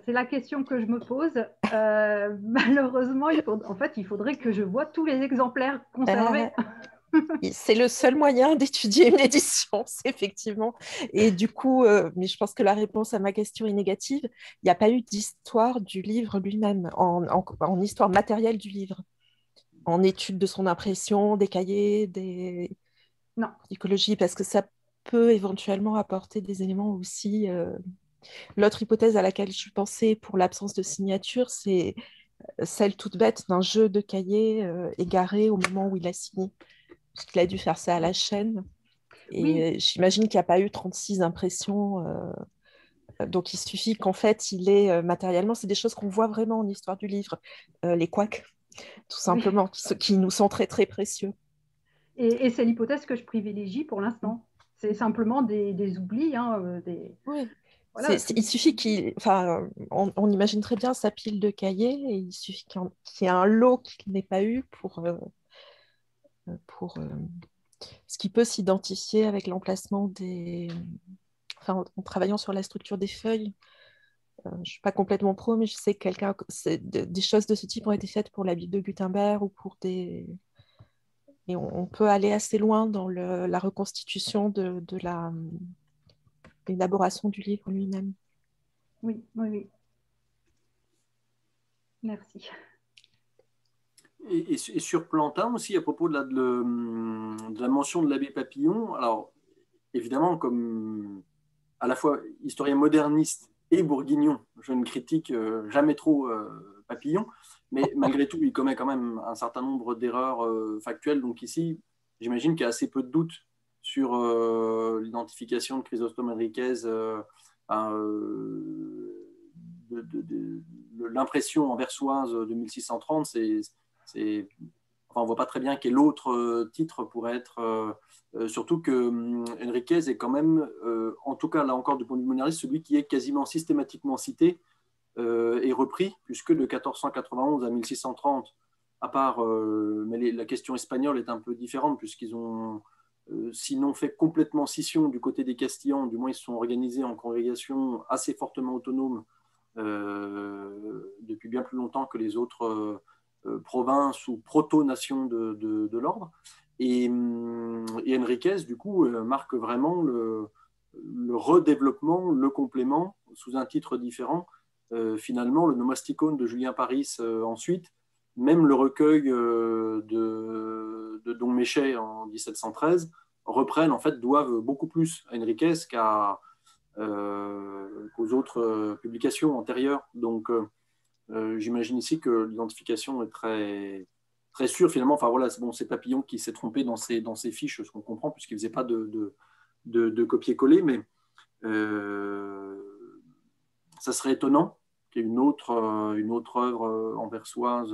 C'est la question que je me pose. Malheureusement, il faudrait que je vois tous les exemplaires conservés. C'est le seul moyen d'étudier une édition, c'est effectivement. Et du coup, mais je pense que la réponse à ma question est négative. Il n'y a pas eu d'histoire du livre lui-même, en histoire matérielle du livre, en étude de son impression, des cahiers, des Non. écologie, parce que ça peut éventuellement apporter des éléments aussi. L'autre hypothèse à laquelle je pensais pour l'absence de signature, c'est celle toute bête d'un jeu de cahiers égaré au moment où il a signé. Parce qu'il a dû faire ça à la chaîne. Et Oui. j'imagine qu'il n'y a pas eu 36 impressions. Donc il suffit qu'en fait, il est matériellement, c'est des choses qu'on voit vraiment en histoire du livre, les couacs, tout simplement, qui nous sont très très précieux. Et c'est l'hypothèse que je privilégie pour l'instant. C'est simplement des oublis. Oui. Voilà, Il suffit on imagine très bien sa pile de cahiers, et il suffit qu'il y ait un lot qu'il n'ait pas eu pour ce qui peut s'identifier avec l'emplacement en travaillant sur la structure des feuilles. Je ne suis pas complètement pro, mais je sais que des choses de ce type ont été faites pour la Bible de Gutenberg ou pour des... Et on peut aller assez loin dans la reconstitution de l'élaboration du livre lui-même. Oui, oui, oui. Merci. Et sur Plantin aussi, à propos de la mention de l'abbé Papillon, alors évidemment, comme à la fois historien moderniste et bourguignon, je ne critique jamais trop Papillon, mais malgré tout, il commet quand même un certain nombre d'erreurs factuelles. Donc ici, j'imagine qu'il y a assez peu de doutes sur l'identification de Chrysostome Henriquez, l'impression anversoise de 1630. Enfin, on ne voit pas très bien quel autre titre pourrait être... surtout que Enriquez est quand même, en tout cas là encore du point de vue monarchiste, celui qui est quasiment systématiquement cité et repris, puisque de 1491 à 1630, à part, mais la question espagnole est un peu différente, puisqu'ils ont, sinon fait complètement scission du côté des Castillans, du moins ils se sont organisés en congrégations assez fortement autonomes depuis bien plus longtemps que les autres provinces ou proto-nations de l'ordre. Et Enriquez, du coup, marque vraiment le redéveloppement, le complément, sous un titre différent. Finalement, le Nomasticon de Julien Paris ensuite, même le recueil de Don Méchet en 1713, reprennent, en fait, doivent beaucoup plus à Enriquez qu'aux autres publications antérieures. Donc, j'imagine ici que l'identification est très, très sûre finalement. Enfin voilà, c'est Papillon qui s'est trompé dans ses fiches, ce qu'on comprend, puisqu'il ne faisait pas de copier-coller, mais ça serait étonnant qu'il y ait une autre œuvre anversoise.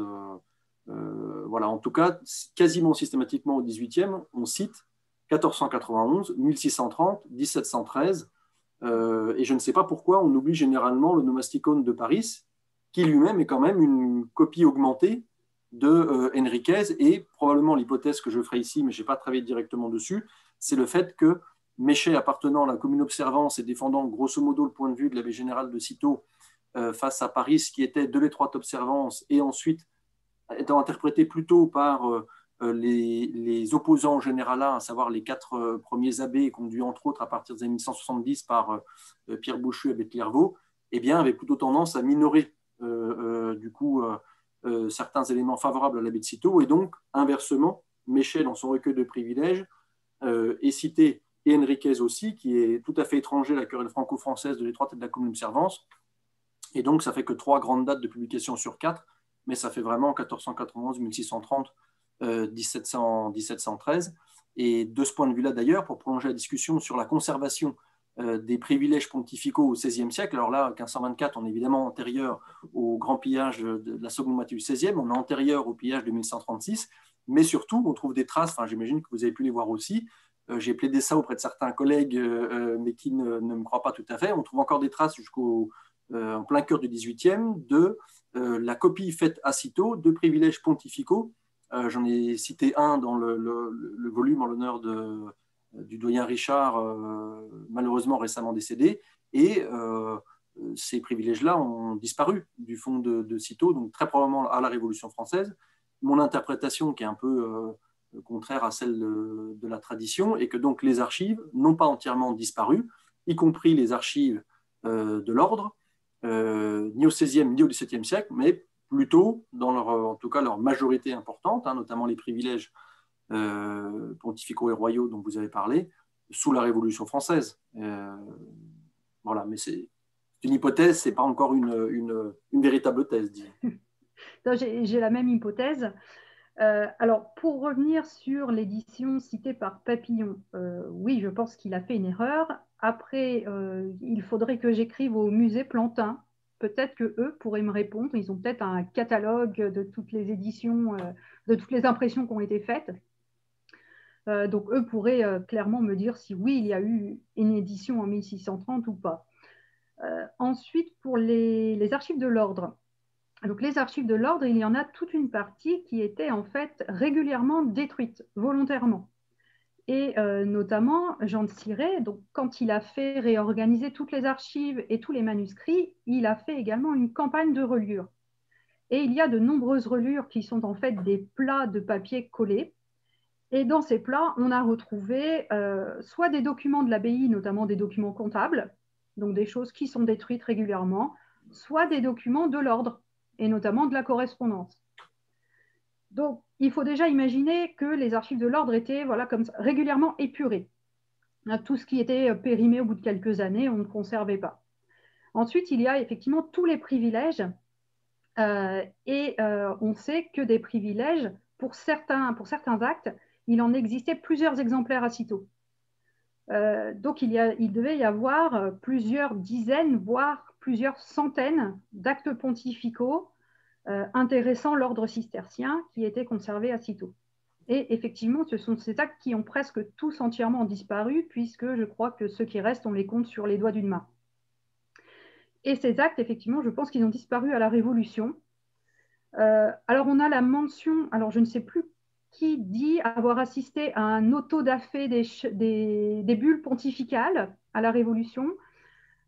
Voilà, en tout cas, quasiment systématiquement au XVIIIe, on cite 1491, 1630, 1713, et je ne sais pas pourquoi on oublie généralement le Nomasticon de Paris, qui lui-même est quand même une copie augmentée de Enriquez, et probablement l'hypothèse que je ferai ici, mais je n'ai pas travaillé directement dessus, c'est le fait que Méchet, appartenant à la commune observance et défendant grosso modo le point de vue de l'abbé général de Cîteaux face à Paris, qui était de l'étroite observance, et ensuite étant interprété plutôt par les opposants généralats, à savoir les 4 premiers abbés, conduits entre autres à partir des années 1170 par Pierre Bouchu, abbé de Clairvaux, eh bien, avait plutôt tendance à minorer du coup certains éléments favorables à l'abbé de Cîteaux, et donc inversement, Méchet, dans son recueil de privilèges, est cité, et Enriquez aussi, qui est tout à fait étranger à la querelle franco-française de l'étroite et de la commune observance, et donc ça fait que 3 grandes dates de publication sur 4, mais ça fait vraiment 1491, 1630, 1713, et de ce point de vue-là d'ailleurs, pour prolonger la discussion sur la conservation des privilèges pontificaux au XVIe siècle. Alors là, 1524, on est évidemment antérieur au grand pillage de la seconde moitié du XVIe, on est antérieur au pillage de 1136, mais surtout, on trouve des traces, j'imagine que vous avez pu les voir aussi, j'ai plaidé ça auprès de certains collègues, mais qui ne me croient pas tout à fait. On trouve encore des traces en plein cœur du XVIIIe de la copie faite à Cîteaux de privilèges pontificaux. J'en ai cité un dans le volume en l'honneur du doyen Richard, malheureusement récemment décédé, et ces privilèges-là ont disparu du fond de Cîteaux, donc très probablement à la Révolution française. Mon interprétation, qui est un peu contraire à celle de la tradition, est que donc les archives n'ont pas entièrement disparu, y compris les archives de l'ordre, ni au XVIe ni au XVIIe siècle, mais plutôt dans en tout cas leur majorité importante, notamment les privilèges pontificaux et royaux dont vous avez parlé, sous la Révolution française. Voilà, mais c'est une hypothèse, ce n'est pas encore une véritable thèse, disons. J'ai la même hypothèse. Alors, pour revenir sur l'édition citée par Papillon, oui, je pense qu'il a fait une erreur. Après, il faudrait que j'écrive au musée Plantin. Peut-être qu'eux pourraient me répondre. Ils ont peut-être un catalogue de toutes les éditions, de toutes les impressions qui ont été faites. Donc, eux pourraient clairement me dire si oui, il y a eu une édition en 1630 ou pas. Ensuite, pour les archives de l'ordre. Donc, les archives de l'ordre, il y en a toute une partie qui était en fait régulièrement détruite, volontairement. Et notamment, Jean de Cirey, donc, quand il a fait réorganiser toutes les archives et tous les manuscrits, il a fait également une campagne de relure. Et il y a de nombreuses relures qui sont en fait des plats de papier collés. Et dans ces plats, on a retrouvé soit des documents de l'abbaye, notamment des documents comptables, donc des choses qui sont détruites régulièrement, soit des documents de l'ordre, et notamment de la correspondance. Donc, il faut déjà imaginer que les archives de l'ordre étaient comme ça, régulièrement épurées. Tout ce qui était périmé au bout de quelques années, on ne conservait pas. Ensuite, il y a effectivement tous les privilèges, et on sait que des privilèges, pour certains actes, il en existait plusieurs exemplaires à Cîteaux. Donc, il devait y avoir plusieurs dizaines, voire plusieurs centaines d'actes pontificaux intéressant l'ordre cistercien qui étaient conservés à Cîteaux. Et effectivement, ce sont ces actes qui ont presque tous entièrement disparu, puisque je crois que ceux qui restent, on les compte sur les doigts d'une main. Et ces actes, effectivement, je pense qu'ils ont disparu à la Révolution. Alors, on a la mention, alors je ne sais plus qui dit avoir assisté à un auto-da-fé des bulles pontificales à la Révolution.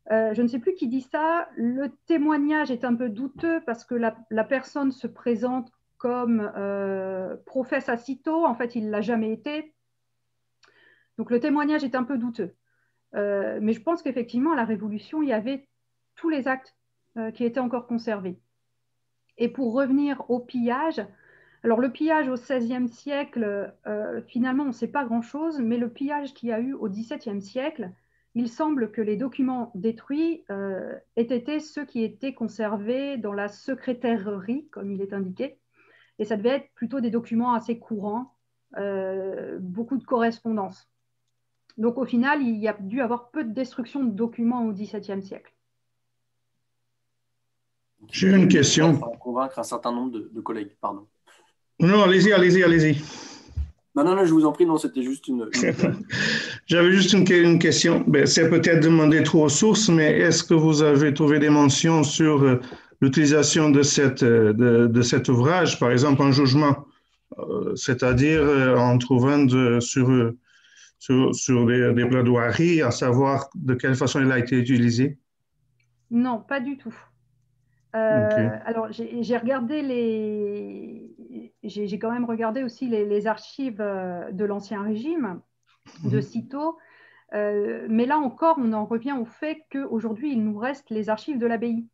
Je ne sais plus qui dit ça. Le témoignage est un peu douteux parce que la personne se présente comme professe à Cîteaux. En fait, il ne l'a jamais été. Donc, le témoignage est un peu douteux. Mais je pense qu'effectivement, à la Révolution, il y avait tous les actes qui étaient encore conservés. Et pour revenir au pillage, alors le pillage au XVIe siècle, finalement, on ne sait pas grand-chose, mais le pillage qu'il y a eu au XVIIe siècle, il semble que les documents détruits aient été ceux qui étaient conservés dans la secrétairerie, comme il est indiqué, et ça devait être plutôt des documents assez courants, beaucoup de correspondances. Donc au final, il y a dû avoir peu de destruction de documents au XVIIe siècle. J'ai une question. Pour convaincre un certain nombre de collègues, pardon. Non, allez-y. Non, je vous en prie, non, c'était juste une... J'avais juste une question. C'est peut-être demander trop aux sources, mais est-ce que vous avez trouvé des mentions sur l'utilisation de cet ouvrage, par exemple en jugement, c'est-à-dire en trouvant sur des plaidoiries, à savoir de quelle façon il a été utilisé? Non, pas du tout. Okay. Alors, j'ai regardé j'ai quand même regardé aussi les archives de l'Ancien Régime, de Cîteaux, mais là encore, on en revient au fait qu'aujourd'hui, il nous reste les archives de l'abbaye.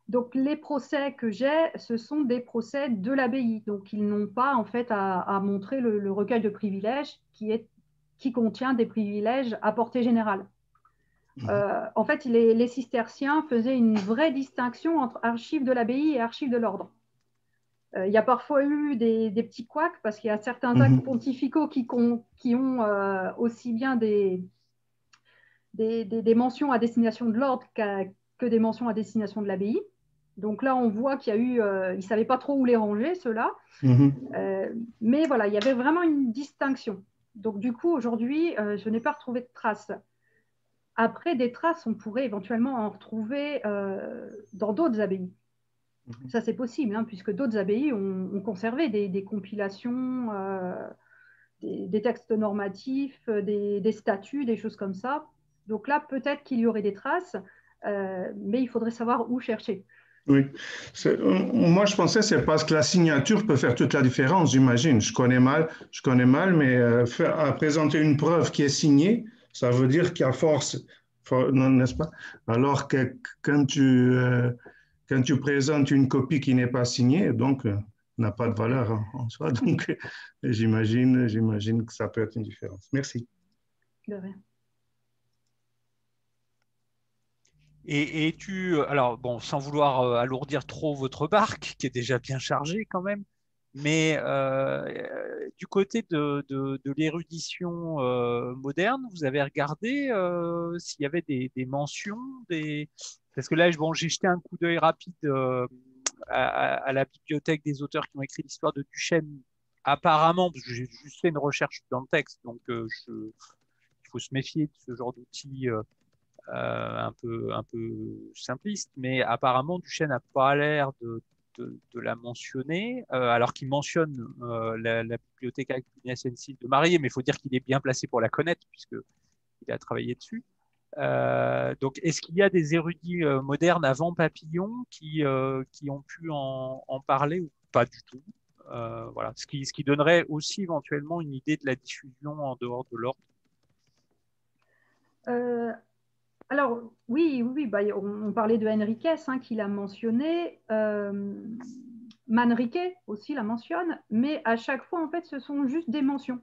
Donc, les procès que j'ai, ce sont des procès de l'abbaye. Donc, ils n'ont pas en fait à montrer le recueil de privilèges qui contient des privilèges à portée générale. En fait, les cisterciens faisaient une vraie distinction entre archives de l'abbaye et archives de l'ordre. Il y a parfois eu des petits couacs parce qu'il y a certains actes pontificaux qui ont aussi bien des mentions à destination de l'ordre que des mentions à destination de l'abbaye. Donc là, on voit qu'il y a eu, ils ne savaient pas trop où les ranger, ceux-là. Mais voilà, il y avait vraiment une distinction. Donc du coup, aujourd'hui, je n'ai pas retrouvé de traces. Après, des traces, on pourrait éventuellement en retrouver dans d'autres abbayes. Ça, c'est possible, hein, puisque d'autres abbayes ont conservé des compilations, des textes normatifs, des statuts, des choses comme ça. Donc là, peut-être qu'il y aurait des traces, mais il faudrait savoir où chercher. Oui. Moi, je pensais que c'est parce que la signature peut faire toute la différence, j'imagine. Je connais mal, mais à présenter une preuve qui est signée, ça veut dire qu'à force, n'est-ce pas? Alors que quand tu présentes une copie qui n'est pas signée, donc n'a pas de valeur en soi. Donc, j'imagine que ça peut être une différence. Merci. De rien. Et alors bon, sans vouloir alourdir trop votre barque, qui est déjà bien chargée quand même, mais du côté de l'érudition moderne, vous avez regardé s'il y avait des mentions, parce que là, bon, j'ai jeté un coup d'œil rapide à la bibliothèque des auteurs qui ont écrit l'histoire de Duchesne, apparemment, parce que j'ai juste fait une recherche dans le texte, donc il faut se méfier de ce genre d'outils un peu simpliste, mais apparemment Duchesne n'a pas l'air de la mentionner, alors qu'il mentionne la bibliothèque Agnesiensis de Marié, mais il faut dire qu'il est bien placé pour la connaître, puisqu'il a travaillé dessus. Donc, est-ce qu'il y a des érudits modernes avant Papillon qui ont pu en parler ou pas du tout? Voilà, ce qui donnerait aussi éventuellement une idée de la diffusion en dehors de l'ordre. Alors, oui, bah, on parlait de Henriquez, hein, qui l'a mentionné. Manrique aussi la mentionne, mais à chaque fois, en fait, ce sont juste des mentions.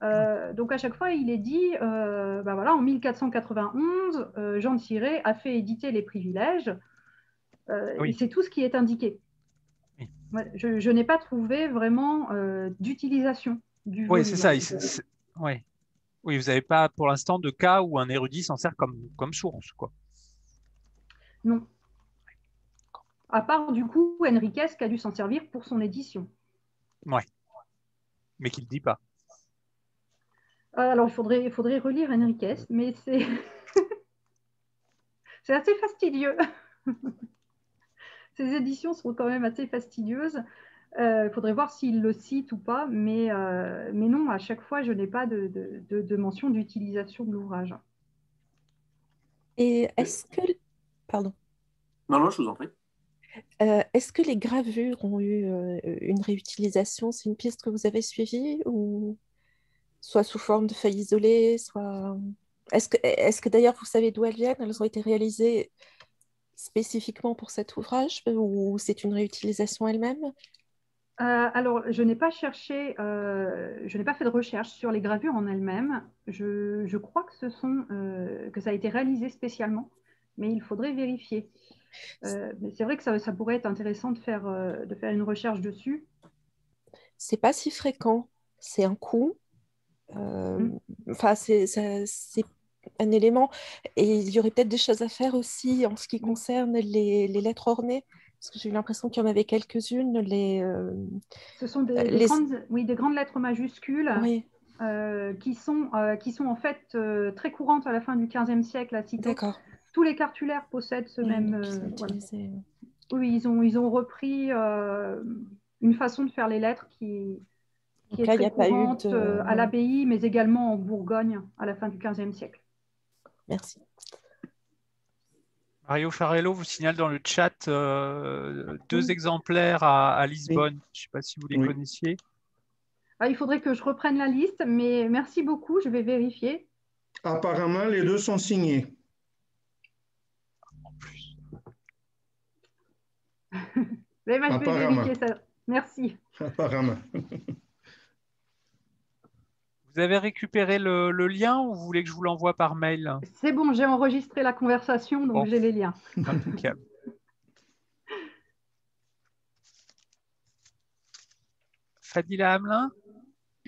Donc, à chaque fois, il est dit, bah voilà, en 1491, Jean de Ciré a fait éditer les privilèges, Oui. et c'est tout ce qui est indiqué. Oui. Je n'ai pas trouvé vraiment d'utilisation du volume. Oui, c'est ça. Ouais. Oui, vous n'avez pas pour l'instant de cas où un érudit s'en sert comme source, quoi. Non. À part du coup Henriquez qui a dû s'en servir pour son édition. Ouais. Mais qui ne le dit pas. Alors, il faudrait relire Henriquez, mais c'est c'est assez fastidieux. Ces éditions sont quand même assez fastidieuses. Il faudrait voir s'il le cite ou pas, mais non, à chaque fois, je n'ai pas de mention d'utilisation de l'ouvrage. Et est-ce que... Pardon. Non, je vous en prie. Est-ce que les gravures ont eu une réutilisation? C'est une piste que vous avez suivie, ou soit sous forme de feuilles isolées, soit... Est-ce que d'ailleurs vous savez d'où elles viennent? Elles ont été réalisées spécifiquement pour cet ouvrage, ou c'est une réutilisation elle-même? Alors, je n'ai pas cherché, je n'ai pas fait de recherche sur les gravures en elles-mêmes. Je crois que ça a été réalisé spécialement, mais il faudrait vérifier. Mais c'est vrai que ça pourrait être intéressant de faire une recherche dessus. C'est pas si fréquent, c'est un coût. Enfin, c'est un élément. Et il y aurait peut-être des choses à faire aussi en ce qui concerne les lettres ornées, parce que j'ai eu l'impression qu'il y en avait quelques-unes. Ce sont des grandes lettres majuscules, oui. Qui sont en fait très courantes à la fin du XVe siècle à Cîteaux. D'accord. Tous les cartulaires possèdent ce même... voilà. Oui, ils ont repris une façon de faire les lettres qui est très courante à l'abbaye, mais également en Bourgogne à la fin du XVe siècle. Merci. Mario Farello vous signale dans le chat 2 exemplaires à Lisbonne. Oui. Je ne sais pas si vous les connaissiez. Il faudrait que je reprenne la liste, mais merci beaucoup, je vais vérifier. Apparemment, les 2 sont signés. En plus. Mais je vais vérifier ça. Merci. Apparemment. Vous avez récupéré le lien ou vous voulez que je vous l'envoie par mail? C'est bon, j'ai enregistré la conversation, donc j'ai les liens. Impeccable. Fadila Hamelin?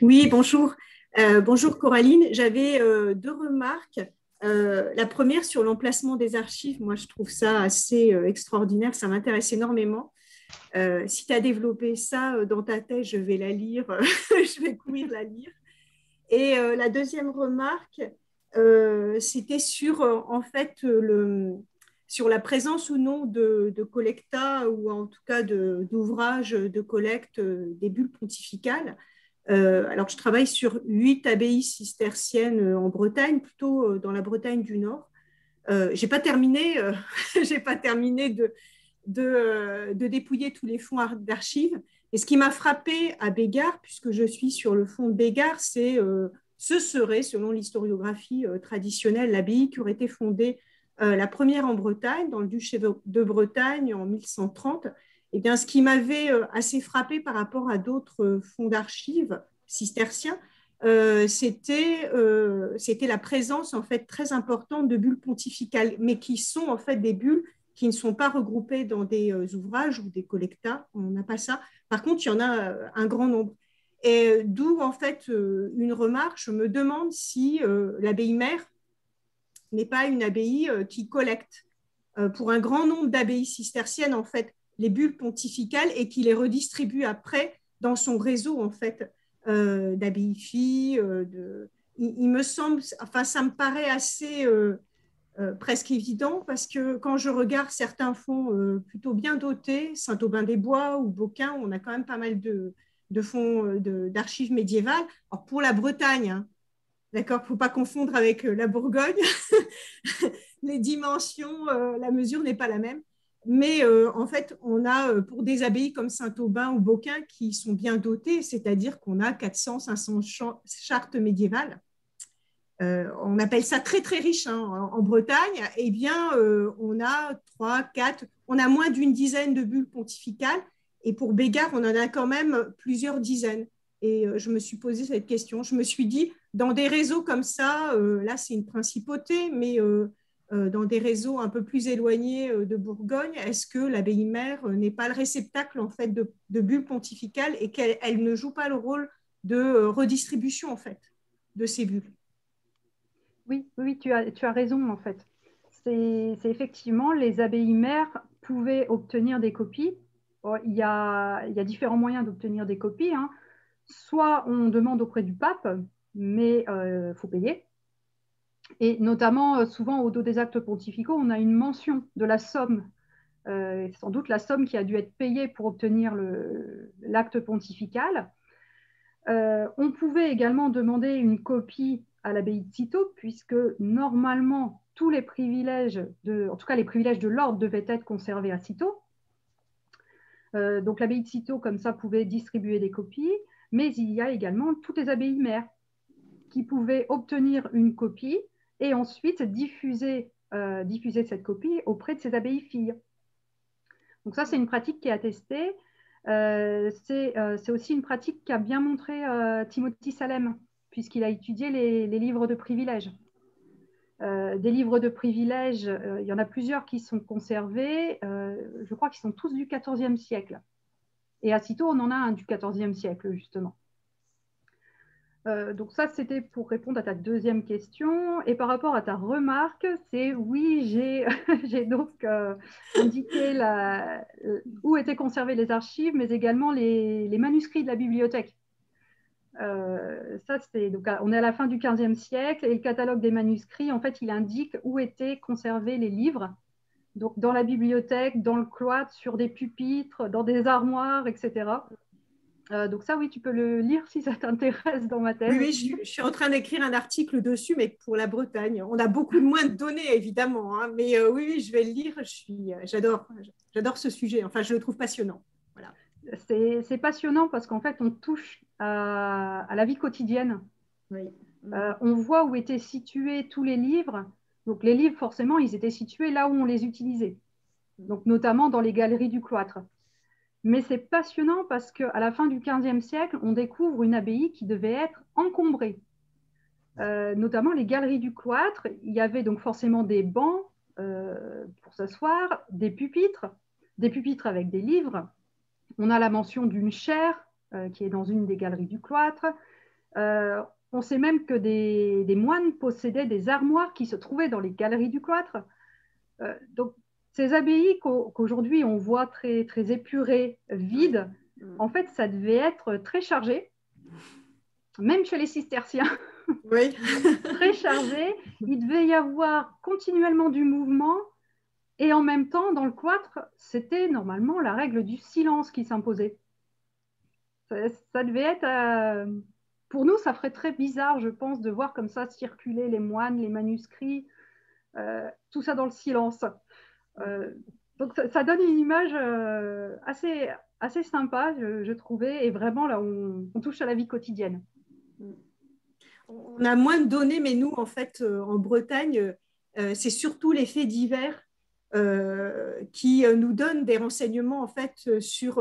Oui, bonjour. Bonjour Coraline. J'avais 2 remarques. La première sur l'emplacement des archives, moi je trouve ça assez extraordinaire, ça m'intéresse énormément. Si tu as développé ça dans ta tête, je vais la lire, je vais courir la lire. Et la deuxième remarque, c'était sur en fait sur la présence ou non de collecta ou en tout cas d'ouvrages de collecte des bulles pontificales. Alors, je travaille sur 8 abbayes cisterciennes en Bretagne, plutôt dans la Bretagne du Nord. J'ai pas terminé de dépouiller tous les fonds d'archives. Et ce qui m'a frappé à Bégard, puisque je suis sur le fond de Bégard, ce serait, selon l'historiographie traditionnelle, l'abbaye qui aurait été fondée la première en Bretagne, dans le duché de Bretagne en 1130. Eh bien, ce qui m'avait assez frappé par rapport à d'autres fonds d'archives cisterciens, c'était la présence en fait très importante de bulles pontificales, mais qui sont en fait des bulles qui ne sont pas regroupées dans des ouvrages ou des collectas. On n'a pas ça. Par contre, il y en a un grand nombre. Et d'où en fait une remarque. Je me demande si l'abbaye mère n'est pas une abbaye qui collecte pour un grand nombre d'abbayes cisterciennes en fait les bulles pontificales et qui les redistribue après dans son réseau en fait d'abbayes filles. Il me semble, enfin ça me paraît assez presque évident parce que quand je regarde certains fonds plutôt bien dotés, Saint-Aubin-des-Bois ou Beaucain, on a quand même pas mal de fonds d'archives médiévales. Alors pour la Bretagne, hein, d'accord, il ne faut pas confondre avec la Bourgogne. Les dimensions, la mesure n'est pas la même. Mais en fait, on a pour des abbayes comme Saint-Aubin ou Beaucain qui sont bien dotées, c'est-à-dire qu'on a 400-500 chartes médiévales. On appelle ça très très riche hein, en Bretagne. Eh bien, on a 3, 4, on a moins d'une dizaine de bulles pontificales. Et pour Bégard, on en a quand même plusieurs dizaines. Et je me suis posé cette question. Je me suis dit, dans des réseaux comme ça, là c'est une principauté, mais dans des réseaux un peu plus éloignés de Bourgogne, est-ce que l'abbaye mère n'est pas le réceptacle en fait de bulles pontificales et qu'elle ne joue pas le rôle de redistribution en fait de ces bulles? Oui, tu as raison en fait. C'est effectivement les abbayes mères pouvaient obtenir des copies. Bon, il y a différents moyens d'obtenir des copies. Hein. Soit on demande auprès du pape, mais il faut payer. Et notamment, souvent au dos des actes pontificaux, on a une mention de la somme, sans doute la somme qui a dû être payée pour obtenir l'acte pontifical. On pouvait également demander une copie à l'abbaye de Cîteaux, puisque normalement, tous les privilèges, en tout cas les privilèges de l'ordre, devaient être conservés à Cîteaux. Donc l'abbaye de Cîteaux, comme ça, pouvait distribuer des copies, mais il y a également toutes les abbayes mères qui pouvaient obtenir une copie et ensuite diffuser cette copie auprès de ces abbayes filles. Donc ça, c'est une pratique qui est attestée. C'est aussi une pratique qu'a bien montré Timothy Salem, puisqu'il a étudié les livres de privilèges. Des livres de privilèges, il y en a plusieurs qui sont conservés, je crois qu'ils sont tous du XIVe siècle. Et à Cîteaux, on en a un du XIVe siècle, justement. Donc ça, c'était pour répondre à ta deuxième question. Et par rapport à ta remarque, c'est oui, j'ai donc indiqué où étaient conservées les archives, mais également les manuscrits de la bibliothèque. Donc, on est à la fin du XVe siècle et le catalogue des manuscrits, en fait, il indique où étaient conservés les livres. Donc dans la bibliothèque, dans le cloître, sur des pupitres, dans des armoires, etc. Donc ça, oui, tu peux le lire si ça t'intéresse dans ma thèse. Oui, je suis en train d'écrire un article dessus, mais pour la Bretagne. On a beaucoup moins de données, évidemment, hein, mais oui, je vais le lire. J'adore ce sujet. Enfin, je le trouve passionnant. Voilà. C'est passionnant parce qu'en fait, on touche à la vie quotidienne. Oui. On voit où étaient situés tous les livres. Donc les livres, forcément, ils étaient situés là où on les utilisait. Donc notamment dans les galeries du cloître. Mais c'est passionnant parce qu'à la fin du XVe siècle, on découvre une abbaye qui devait être encombrée. Notamment les galeries du cloître, il y avait donc forcément des bancs pour s'asseoir, des pupitres avec des livres. On a la mention d'une chaire qui est dans une des galeries du cloître. On sait même que des moines possédaient des armoires qui se trouvaient dans les galeries du cloître. Donc, ces abbayes qu'aujourd'hui on voit très, très épurées, vides, en fait, ça devait être très chargé, même chez les cisterciens. Oui. Très chargé. Il devait y avoir continuellement du mouvement. Et en même temps, dans le cloître, c'était normalement la règle du silence qui s'imposait. Ça devait être... pour nous, ça ferait très bizarre, je pense, de voir comme ça circuler les moines, les manuscrits, tout ça dans le silence. Donc ça donne une image assez sympa, je trouvais, et vraiment, là, on touche à la vie quotidienne. On a moins de données, mais nous, en fait, en Bretagne, c'est surtout les faits divers qui nous donnent des renseignements, en fait, sur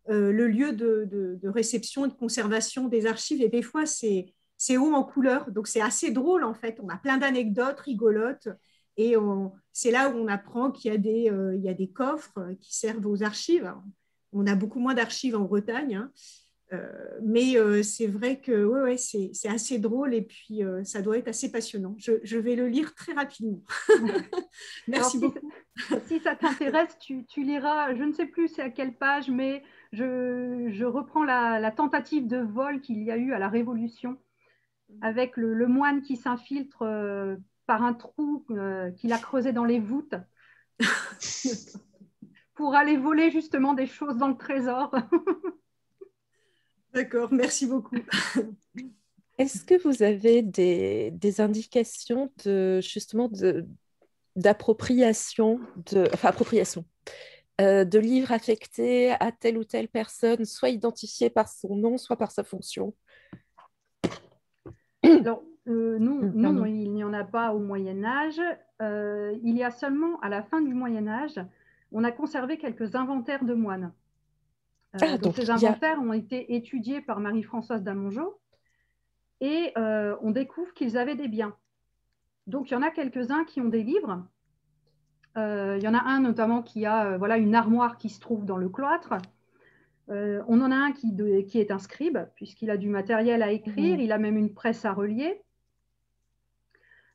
le lieu de réception et de conservation des archives. Et des fois, c'est haut en couleur. Donc, c'est assez drôle, en fait. On a plein d'anecdotes rigolotes. Et c'est là où on apprend qu'il y a des coffres qui servent aux archives. On a beaucoup moins d'archives en Bretagne, hein. Mais c'est vrai que ouais, c'est assez drôle et puis ça doit être assez passionnant. Je vais le lire très rapidement. Merci beaucoup. Si ça t'intéresse, tu liras, je ne sais plus c'est à quelle page, mais je reprends la tentative de vol qu'il y a eu à la Révolution avec le moine qui s'infiltre par un trou qu'il a creusé dans les voûtes pour aller voler justement des choses dans le trésor. D'accord, merci beaucoup. Est-ce que vous avez des indications d'appropriation de livres affectés à telle ou telle personne, soit identifiés par son nom, soit par sa fonction? Alors, non, il n'y en a pas au Moyen-Âge. Il y a seulement, à la fin du Moyen-Âge, on a conservé quelques inventaires de moines. Donc ces inventaires ont été étudiés par Marie-Françoise d'Amongeau et on découvre qu'ils avaient des biens. Donc il y en a quelques-uns qui ont des livres. Il y en a un notamment qui a une armoire qui se trouve dans le cloître. On en a un qui est un scribe, puisqu'il a du matériel à écrire, il a même une presse à relier.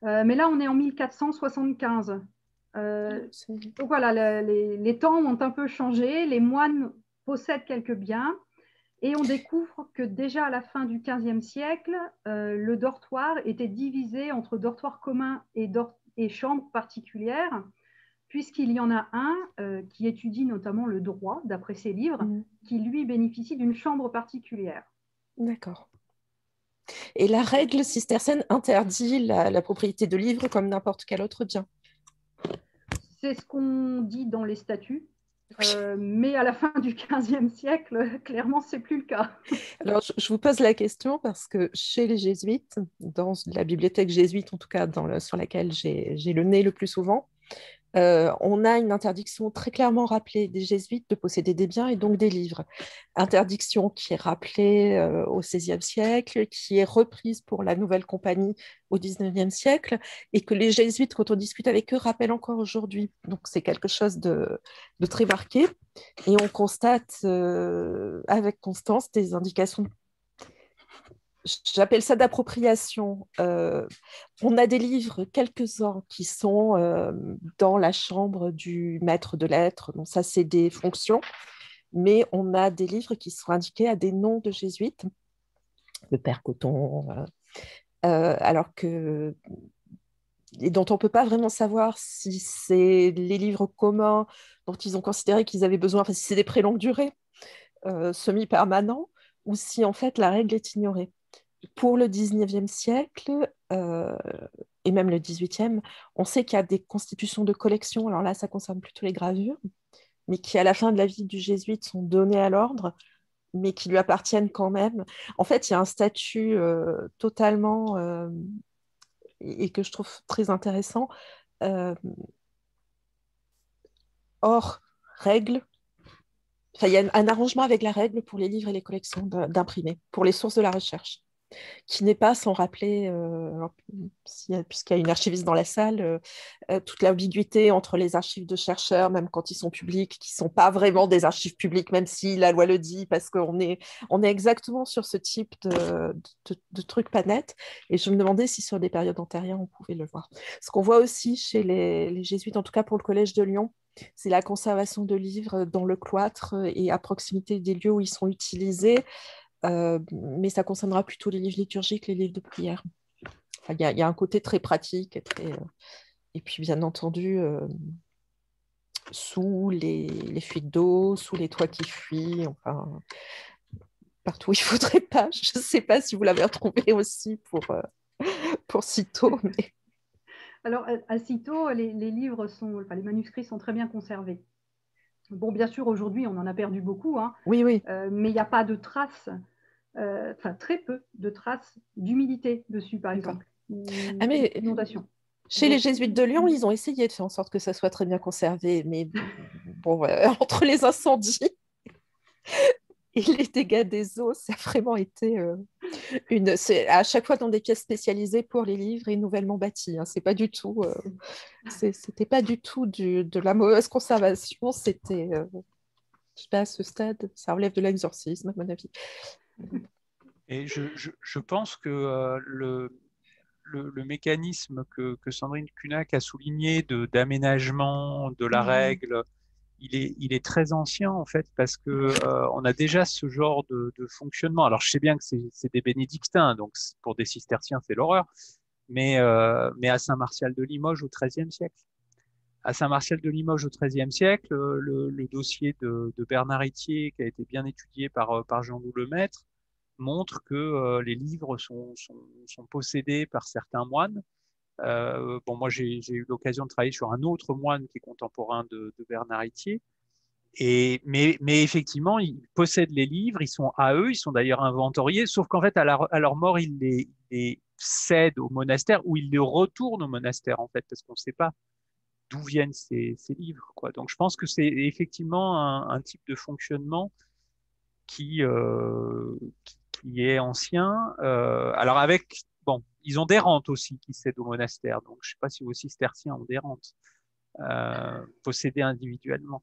Mais là, on est en 1475. Donc voilà, les temps ont un peu changé, les moines possèdent quelques biens, et on découvre que déjà à la fin du XVe siècle, le dortoir était divisé entre dortoir commun et chambre particulière, puisqu'il y en a un qui étudie notamment le droit, d'après ses livres, qui lui bénéficie d'une chambre particulière. D'accord. Et la règle cistercienne interdit la propriété de livres comme n'importe quel autre bien. C'est ce qu'on dit dans les statuts, mais à la fin du XVe siècle, clairement, ce n'est plus le cas. Alors, je vous pose la question parce que chez les jésuites, dans la bibliothèque jésuite, en tout cas sur laquelle j'ai le nez le plus souvent, on a une interdiction très clairement rappelée des jésuites de posséder des biens et donc des livres. Interdiction qui est rappelée au XVIe siècle, qui est reprise pour la Nouvelle Compagnie au XIXe siècle et que les jésuites, quand on discute avec eux, rappellent encore aujourd'hui. Donc c'est quelque chose de très marqué et on constate avec constance des indications. J'appelle ça d'appropriation. On a des livres, quelques-uns, qui sont dans la chambre du maître de lettres. Donc ça, c'est des fonctions. Mais on a des livres qui sont indiqués à des noms de jésuites, le père Coton, alors que... et dont on ne peut pas vraiment savoir si c'est les livres communs dont ils ont considéré qu'ils avaient besoin, enfin si c'est des prêts longue durée, semi-permanents, ou si en fait la règle est ignorée. Pour le 19e siècle et même le 18e, on sait qu'il y a des constitutions de collection, alors là ça concerne plutôt les gravures, mais qui à la fin de la vie du jésuite sont données à l'ordre, mais qui lui appartiennent quand même. En fait, il y a un statut totalement, et que je trouve très intéressant, hors règle. Enfin, il y a un arrangement avec la règle pour les livres et les collections d'imprimés, pour les sources de la recherche. qui n'est pas sans rappeler, puisqu'il y a une archiviste dans la salle, toute l'ambiguïté entre les archives de chercheurs, même quand ils sont publics, qui ne sont pas vraiment des archives publiques, même si la loi le dit, parce qu'on est exactement sur ce type de truc pas net. Et je me demandais si sur des périodes antérieures, on pouvait le voir. Ce qu'on voit aussi chez les jésuites, en tout cas pour le Collège de Lyon, c'est la conservation de livres dans le cloître et à proximité des lieux où ils sont utilisés. Mais ça concernera plutôt les livres liturgiques, les livres de prière. Enfin, y a un côté très pratique. Et puis, bien entendu, sous les fuites d'eau, sous les toits qui fuient, enfin, partout où il ne faudrait pas. Je ne sais pas si vous l'avez retrouvé aussi pour Cîteaux. Mais... Alors, à Cîteaux, les livres les manuscrits sont très bien conservés. Bon, bien sûr, aujourd'hui, on en a perdu beaucoup, hein, oui. Mais il n'y a pas de traces, très peu de traces d'humidité dessus, par exemple. Mais inondation. Chez les jésuites de Lyon, ils ont essayé de faire en sorte que ça soit très bien conservé, mais bon, entre les incendies et les dégâts des eaux, ça a vraiment été c'est à chaque fois dans des pièces spécialisées pour les livres et nouvellement bâties. Hein. C'est pas du tout, c'était pas du tout de la mauvaise conservation. C'était, je sais pas, à ce stade, ça relève de l'exorcisme à mon avis. Et je pense que le mécanisme que Sandrine Cunac a souligné d'aménagement de la règle, il est très ancien en fait, parce que on a déjà ce genre de fonctionnement. Alors je sais bien que c'est des bénédictins, donc pour des cisterciens c'est l'horreur, mais à Saint-Martial de Limoges au XIIIe siècle. À Saint-Martial de Limoges au XIIIe siècle, le dossier de Bernard Itier, qui a été bien étudié par Jean-Loup Lemaître, montre que les livres sont possédés par certains moines. Bon, moi, j'ai eu l'occasion de travailler sur un autre moine qui est contemporain de Bernard Itier. Mais effectivement, ils possèdent les livres, ils sont à eux, ils sont d'ailleurs inventoriés, sauf qu'en fait, à leur mort, ils les cèdent au monastère ou ils les retournent au monastère, en fait, parce qu'on ne sait pas d'où viennent ces livres, quoi. Donc, je pense que c'est effectivement un type de fonctionnement qui est ancien. Alors bon, ils ont des rentes aussi qui cèdent au monastère. Donc, je ne sais pas si vos cisterciens ont des rentes possédées individuellement.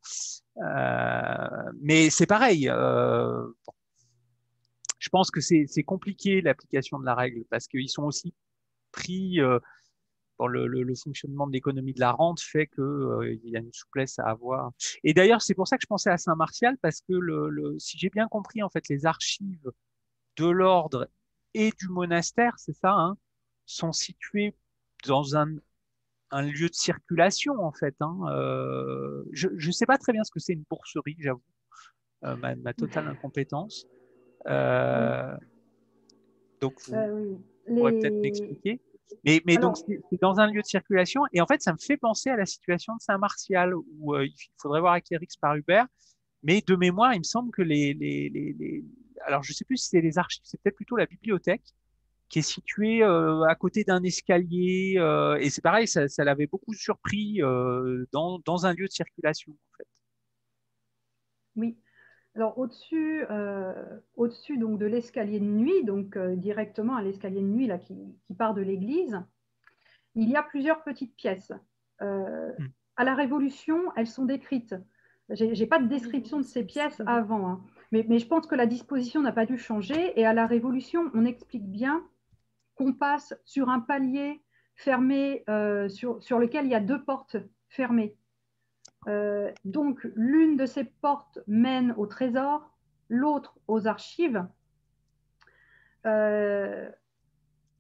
Mais c'est pareil. Bon. Je pense que c'est compliqué l'application de la règle parce qu'ils sont aussi pris. Bon, le fonctionnement de l'économie de la rente fait qu'il y a une souplesse à avoir. Et d'ailleurs, c'est pour ça que je pensais à Saint-Martial, parce que si j'ai bien compris, en fait, les archives de l'ordre et du monastère, c'est ça, hein, sont situées dans un lieu de circulation, en fait. Hein. Je ne sais pas très bien ce que c'est une bourserie, j'avoue, ma totale incompétence. Donc, vous pourrez peut-être m'expliquer. Mais alors, donc, c'est dans un lieu de circulation. Et en fait, ça me fait penser à la situation de Saint-Martial, où il faudrait voir Acquérix par Hubert. Mais de mémoire, il me semble que alors, je ne sais plus si c'est les archives, c'est peut-être plutôt la bibliothèque, qui est située à côté d'un escalier. Et c'est pareil, ça l'avait beaucoup surpris dans un lieu de circulation, en fait. Oui. Alors, au-dessus donc, de l'escalier de nuit, donc directement à l'escalier de nuit là, qui part de l'église, il y a plusieurs petites pièces. À la Révolution, elles sont décrites. Je n'ai pas de description de ces pièces avant, hein. Mais je pense que la disposition n'a pas dû changer. Et à la Révolution, on explique bien qu'on passe sur un palier fermé sur lequel il y a 2 portes fermées. Donc, l'une de ces portes mène au trésor, l'autre aux archives.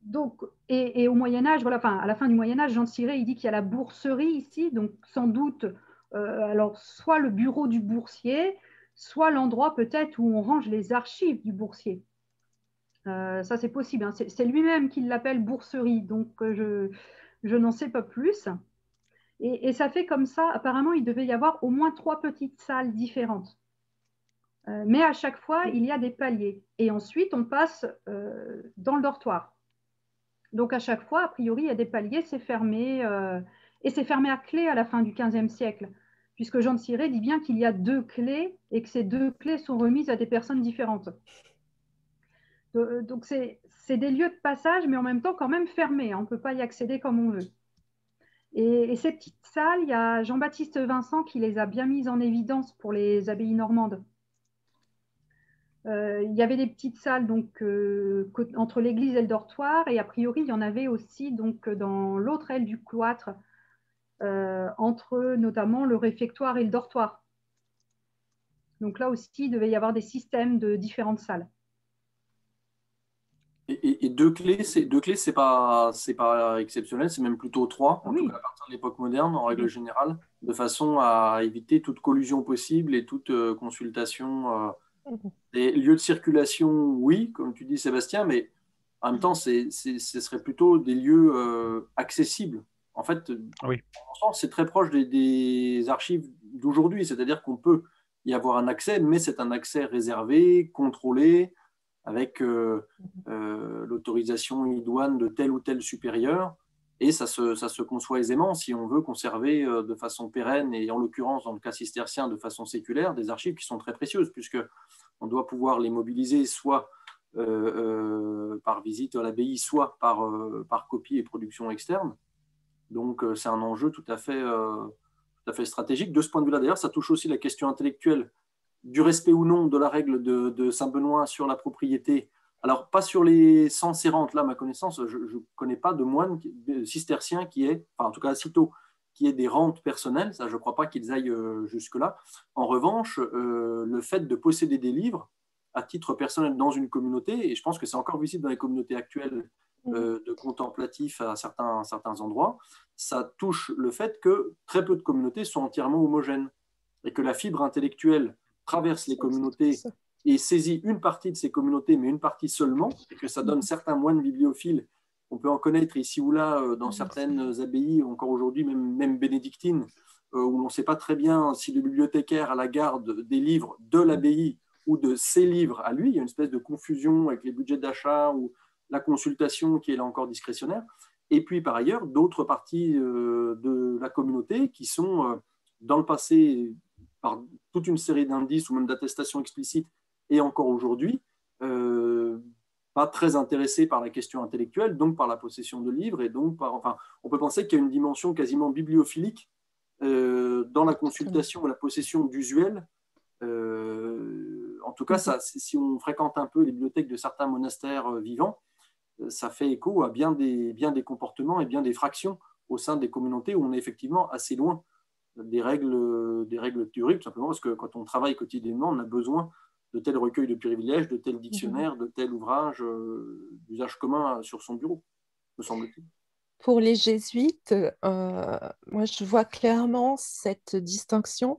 Donc, et au Moyen-Âge, voilà, à la fin du Moyen-Âge, Jean de Ciré, il dit qu'il y a la bourserie ici, donc sans doute, alors soit le bureau du boursier, soit l'endroit peut-être où on range les archives du boursier. Ça, c'est possible, hein. C'est lui-même qui l'appelle bourserie, donc je n'en sais pas plus. Et ça fait comme ça, apparemment, il devait y avoir au moins 3 petites salles différentes. Mais à chaque fois, il y a des paliers. Et ensuite, on passe dans le dortoir. Donc, à chaque fois, a priori, il y a des paliers, c'est fermé. Et c'est fermé à clé à la fin du XVe siècle, puisque Jean de Ciré dit bien qu'il y a 2 clés et que ces 2 clés sont remises à des personnes différentes. Donc, c'est des lieux de passage, mais en même temps quand même fermés. On ne peut pas y accéder comme on veut. Et ces petites salles, il y a Jean-Baptiste Vincent qui les a bien mises en évidence pour les abbayes normandes. Il y avait des petites salles donc, entre l'église et le dortoir, et a priori, il y en avait aussi donc, dans l'autre aile du cloître, entre notamment le réfectoire et le dortoir. Donc là aussi, il devait y avoir des systèmes de différentes salles. Et deux clés, c'est pas exceptionnel, c'est même plutôt trois, en Oui. tout cas à partir de l'époque moderne, en règle générale, de façon à éviter toute collusion possible et toute consultation. Les lieux de circulation, oui, comme tu dis Sébastien, mais en même temps, ce serait plutôt des lieux accessibles. En fait, Oui. c'est très proche des archives d'aujourd'hui, c'est-à-dire qu'on peut y avoir un accès, mais c'est un accès réservé, contrôlé, avec l'autorisation idoine de tel ou tel supérieur, et ça se conçoit aisément si on veut conserver de façon pérenne, et en l'occurrence dans le cas cistercien de façon séculaire, des archives qui sont très précieuses, puisqu'on doit pouvoir les mobiliser soit par visite à l'abbaye, soit par copie et production externe. Donc c'est un enjeu tout à fait stratégique. De ce point de vue-là, d'ailleurs, ça touche aussi la question intellectuelle du respect ou non de la règle de Saint-Benoît sur la propriété. Alors, pas sur les sens et rentes, là, à ma connaissance, je ne connais pas de moine cistercien qui est, enfin, en tout cas, cito, qui ait des rentes personnelles, ça, je ne crois pas qu'ils aillent jusque-là. En revanche, le fait de posséder des livres à titre personnel dans une communauté, et je pense que c'est encore visible dans les communautés actuelles de contemplatifs à certains endroits, ça touche le fait que très peu de communautés sont entièrement homogènes et que la fibre intellectuelle traverse les communautés et saisit une partie de ces communautés, mais une partie seulement, et que ça donne certains moines bibliophiles. On peut en connaître ici ou là dans certaines abbayes, encore aujourd'hui, même bénédictines, où on ne sait pas très bien si le bibliothécaire a la garde des livres de l'abbaye ou de ses livres à lui. Il y a une espèce de confusion avec les budgets d'achat ou la consultation qui est là encore discrétionnaire. Et puis par ailleurs, d'autres parties de la communauté qui sont dans le passé, par toute une série d'indices ou même d'attestations explicites, et encore aujourd'hui, pas très intéressés par la question intellectuelle, donc par la possession de livres, et donc on peut penser qu'il y a une dimension quasiment bibliophilique dans la consultation et la possession d'usuels. En tout cas, si on fréquente un peu les bibliothèques de certains monastères vivants, ça fait écho à bien des comportements et bien des fractions au sein des communautés où on est effectivement assez loin des règles théoriques, tout simplement parce que quand on travaille quotidiennement, on a besoin de tel recueil de privilèges, de tel dictionnaire, de tel ouvrage d'usage commun sur son bureau, me semble-t-il. Pour les jésuites, moi je vois clairement cette distinction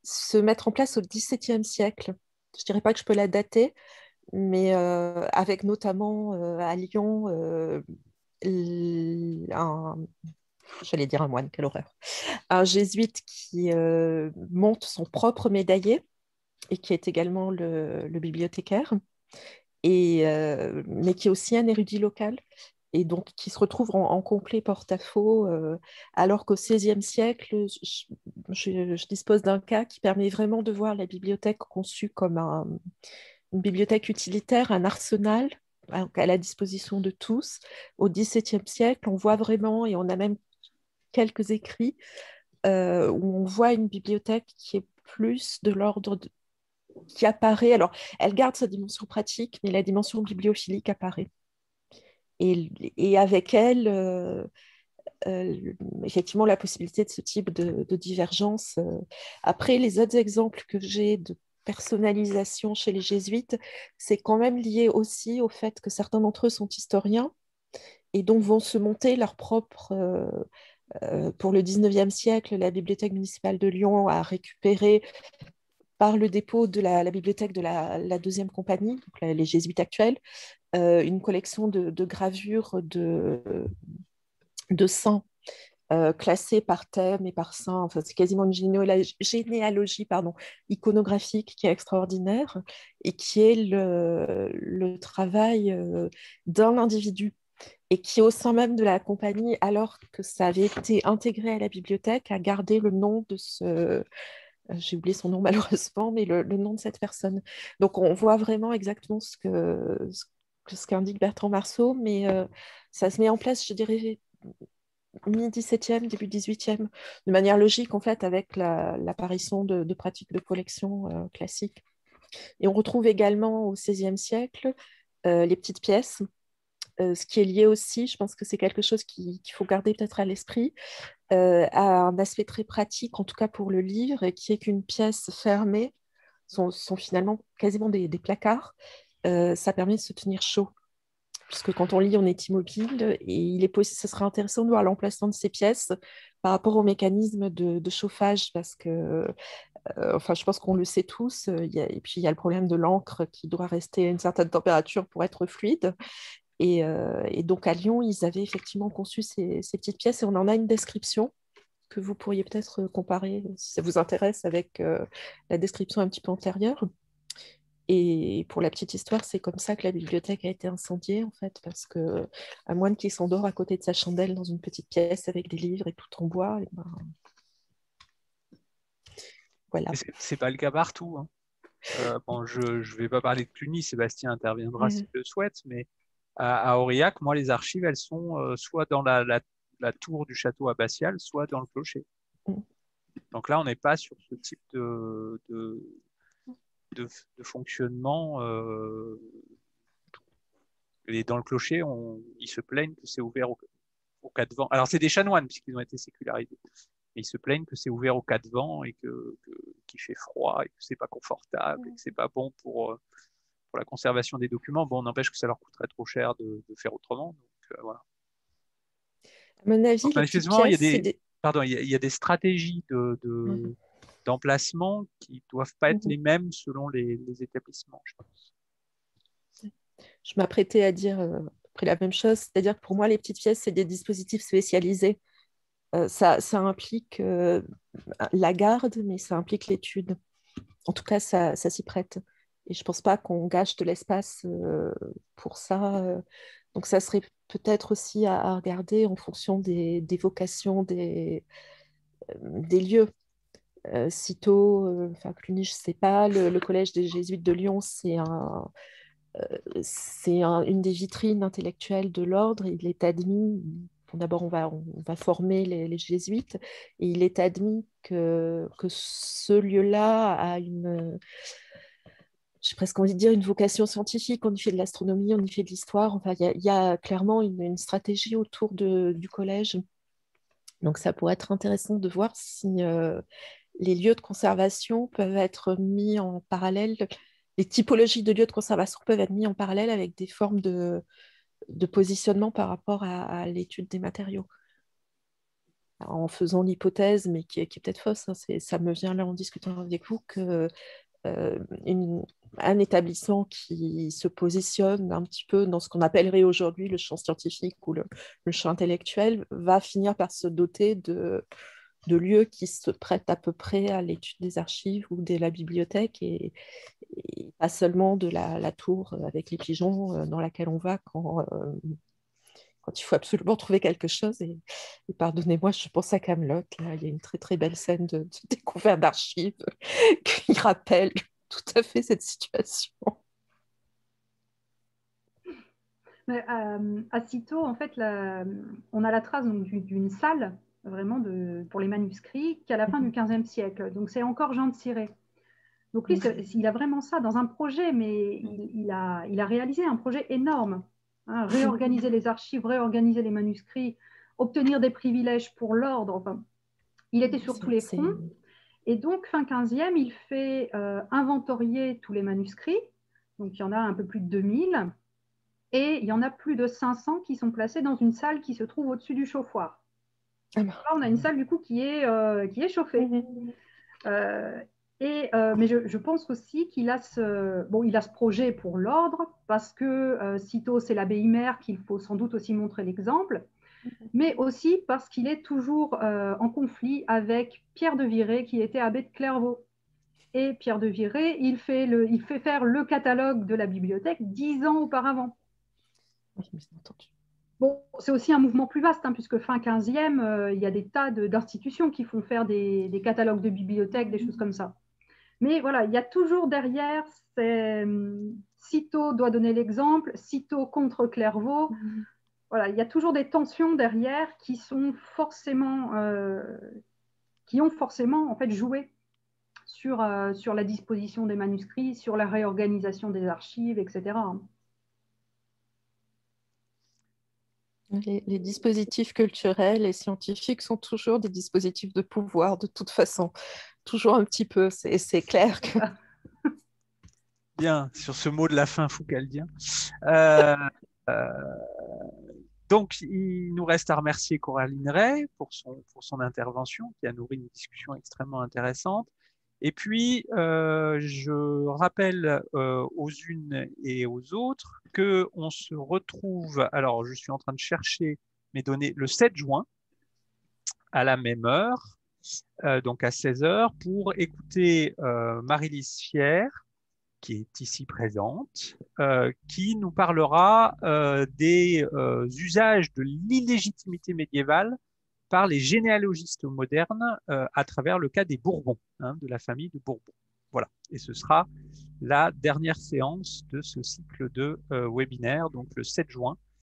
se mettre en place au XVIIe siècle. Je ne dirais pas que je peux la dater, mais avec notamment à Lyon j'allais dire un moine, quelle horreur, un jésuite qui monte son propre médaillier et qui est également le bibliothécaire, mais qui est aussi un érudit local et donc qui se retrouve en complet porte-à-faux, alors qu'au XVIe siècle, je dispose d'un cas qui permet vraiment de voir la bibliothèque conçue comme une bibliothèque utilitaire, un arsenal à la disposition de tous. Au XVIIe siècle, on voit vraiment, et on a même quelques écrits, où on voit une bibliothèque qui est plus de l'ordre qui apparaît. Alors, elle garde sa dimension pratique, mais la dimension bibliophilique apparaît. Et avec elle, effectivement, la possibilité de ce type de divergence. Après, les autres exemples que j'ai de personnalisation chez les jésuites, c'est quand même lié aussi au fait que certains d'entre eux sont historiens et donc vont se monter leur propre... pour le 19e siècle, la Bibliothèque municipale de Lyon a récupéré par le dépôt de la bibliothèque de la deuxième compagnie, donc les jésuites actuels, une collection de gravures de saints classés par thème et par saint. Enfin, c'est quasiment une généalogie iconographique qui est extraordinaire et qui est le travail d'un individu et qui, au sein même de la compagnie, alors que ça avait été intégré à la bibliothèque, a gardé le nom de ce... J'ai oublié son nom malheureusement, mais le nom de cette personne. Donc on voit vraiment exactement que ce qu'indique Bertrand Marceau, mais ça se met en place, je dirais, mi-XVIIe, début XVIIIe, de manière logique, en fait, avec l'apparition de pratiques de collection classiques. Et on retrouve également au XVIe siècle les petites pièces, ce qui est lié aussi, je pense que c'est quelque chose qu'il faut garder peut-être à l'esprit, à un aspect très pratique, en tout cas pour le livre, qui est qu'une pièce fermée sont finalement quasiment des placards. Ça permet de se tenir chaud. Puisque quand on lit, on est immobile et ce serait intéressant de voir l'emplacement de ces pièces par rapport au mécanisme de chauffage, parce que, enfin, je pense qu'on le sait tous, et puis il y a le problème de l'encre qui doit rester à une certaine température pour être fluide. Et donc à Lyon, ils avaient effectivement conçu ces petites pièces et on en a une description que vous pourriez peut-être comparer, si ça vous intéresse, avec la description un petit peu antérieure. Et pour la petite histoire, c'est comme ça que la bibliothèque a été incendiée, en fait, parce que, à moins qu'il s'endort à côté de sa chandelle dans une petite pièce avec des livres et tout en bois, et ben, voilà. C'est pas le cas partout, hein. Bon, je ne vais pas parler de Cluny, Sébastien interviendra s'il le souhaite, mais à Aurillac, moi, les archives, elles sont soit dans la tour du château abbatial, soit dans le clocher. Donc là, on n'est pas sur ce type de fonctionnement. Et dans le clocher, ils se plaignent que c'est ouvert au cas de vent. Alors, c'est des chanoines, puisqu'ils ont été sécularisés. Mais ils se plaignent que c'est ouvert au cas de vent et qu'il fait froid et que c'est pas confortable et que c'est pas bon pour la conservation des documents. Bon, n'empêche que ça leur coûterait trop cher de faire autrement. Donc, voilà. À mon avis, donc, manifestement, il y a des stratégies d'emplacement qui ne doivent pas être les mêmes selon les établissements, je pense. Je m'apprêtais à dire après la même chose, c'est-à-dire que pour moi, les petites pièces, c'est des dispositifs spécialisés. Ça implique la garde, mais ça implique l'étude. En tout cas, ça s'y prête. Et je ne pense pas qu'on gâche de l'espace pour ça. Donc, ça serait peut-être aussi à regarder en fonction des vocations des lieux. Cîteaux, enfin Cluny, je ne sais pas. Le collège des Jésuites de Lyon, c'est une des vitrines intellectuelles de l'ordre. Il est admis, d'abord on va former les jésuites, et il est admis que ce lieu-là a j'ai presque envie de dire une vocation scientifique. On y fait de l'astronomie, on y fait de l'histoire. Enfin, il y a clairement une stratégie autour du collège. Donc ça pourrait être intéressant de voir si les lieux de conservation peuvent être mis en parallèle. Les typologies de lieux de conservation peuvent être mis en parallèle avec des formes de positionnement par rapport à l'étude des matériaux. En faisant l'hypothèse, mais qui est peut-être fausse, hein, ça me vient là en discutant avec vous, que un établissement qui se positionne un petit peu dans ce qu'on appellerait aujourd'hui le champ scientifique ou le champ intellectuel va finir par se doter de lieux qui se prêtent à peu près à l'étude des archives ou de la bibliothèque et pas seulement de la tour avec les pigeons dans laquelle on va quand il faut absolument trouver quelque chose. Et pardonnez-moi, je pense à Kaamelott. Là, il y a une très très belle scène de découverte d'archives qui rappelle tout à fait cette situation. Mais, à Cîteaux, en fait, on a la trace d'une salle vraiment pour les manuscrits qui est à la fin du XVe siècle. Donc c'est encore Jean de Cirey. Donc lui, il a vraiment ça dans un projet, mais il a réalisé un projet énorme. Hein, réorganiser les archives, réorganiser les manuscrits, obtenir des privilèges pour l'ordre. Enfin, il était sur tous les fronts. Et donc, fin 15e, il fait inventorier tous les manuscrits. Donc, il y en a un peu plus de 2000. Et il y en a plus de 500 qui sont placés dans une salle qui se trouve au-dessus du chauffoir. Là, on a une salle, du coup, qui est chauffée. Mais je pense aussi qu'il a ce projet pour l'ordre, parce que Cîteaux, c'est l'abbaye mère qu'il faut sans doute aussi montrer l'exemple, mais aussi parce qu'il est toujours en conflit avec Pierre de Viré, qui était abbé de Clairvaux. Et Pierre de Viré, il fait faire le catalogue de la bibliothèque 10 ans auparavant. Oui, mais c'est entendu. Bon, c'est aussi un mouvement plus vaste, hein, puisque fin 15e, il y a des tas d'institutions qui font faire des catalogues de bibliothèques, des choses comme ça. Mais voilà, il y a toujours derrière Cîteaux doit donner l'exemple, Cîteaux contre Clairvaux. Voilà, il y a toujours des tensions derrière qui ont forcément en fait joué sur la disposition des manuscrits, sur la réorganisation des archives, etc. Les dispositifs culturels et scientifiques sont toujours des dispositifs de pouvoir, de toute façon. Toujours un petit peu, c'est clair que... Bien, sur ce mot de la fin foucaldien. Donc, il nous reste à remercier Coraline Ray pour son intervention qui a nourri une discussion extrêmement intéressante. Et puis, je rappelle aux unes et aux autres qu'on se retrouve, alors je suis en train de chercher mes données, le 7 juin à la même heure, donc à 16 h, pour écouter Marie-Lise Fier, qui est ici présente, qui nous parlera des usages de l'illégitimité médiévale par les généalogistes modernes à travers le cas des Bourbons, de la famille de Bourbon. Voilà, et ce sera la dernière séance de ce cycle de webinaire, donc le 7 juin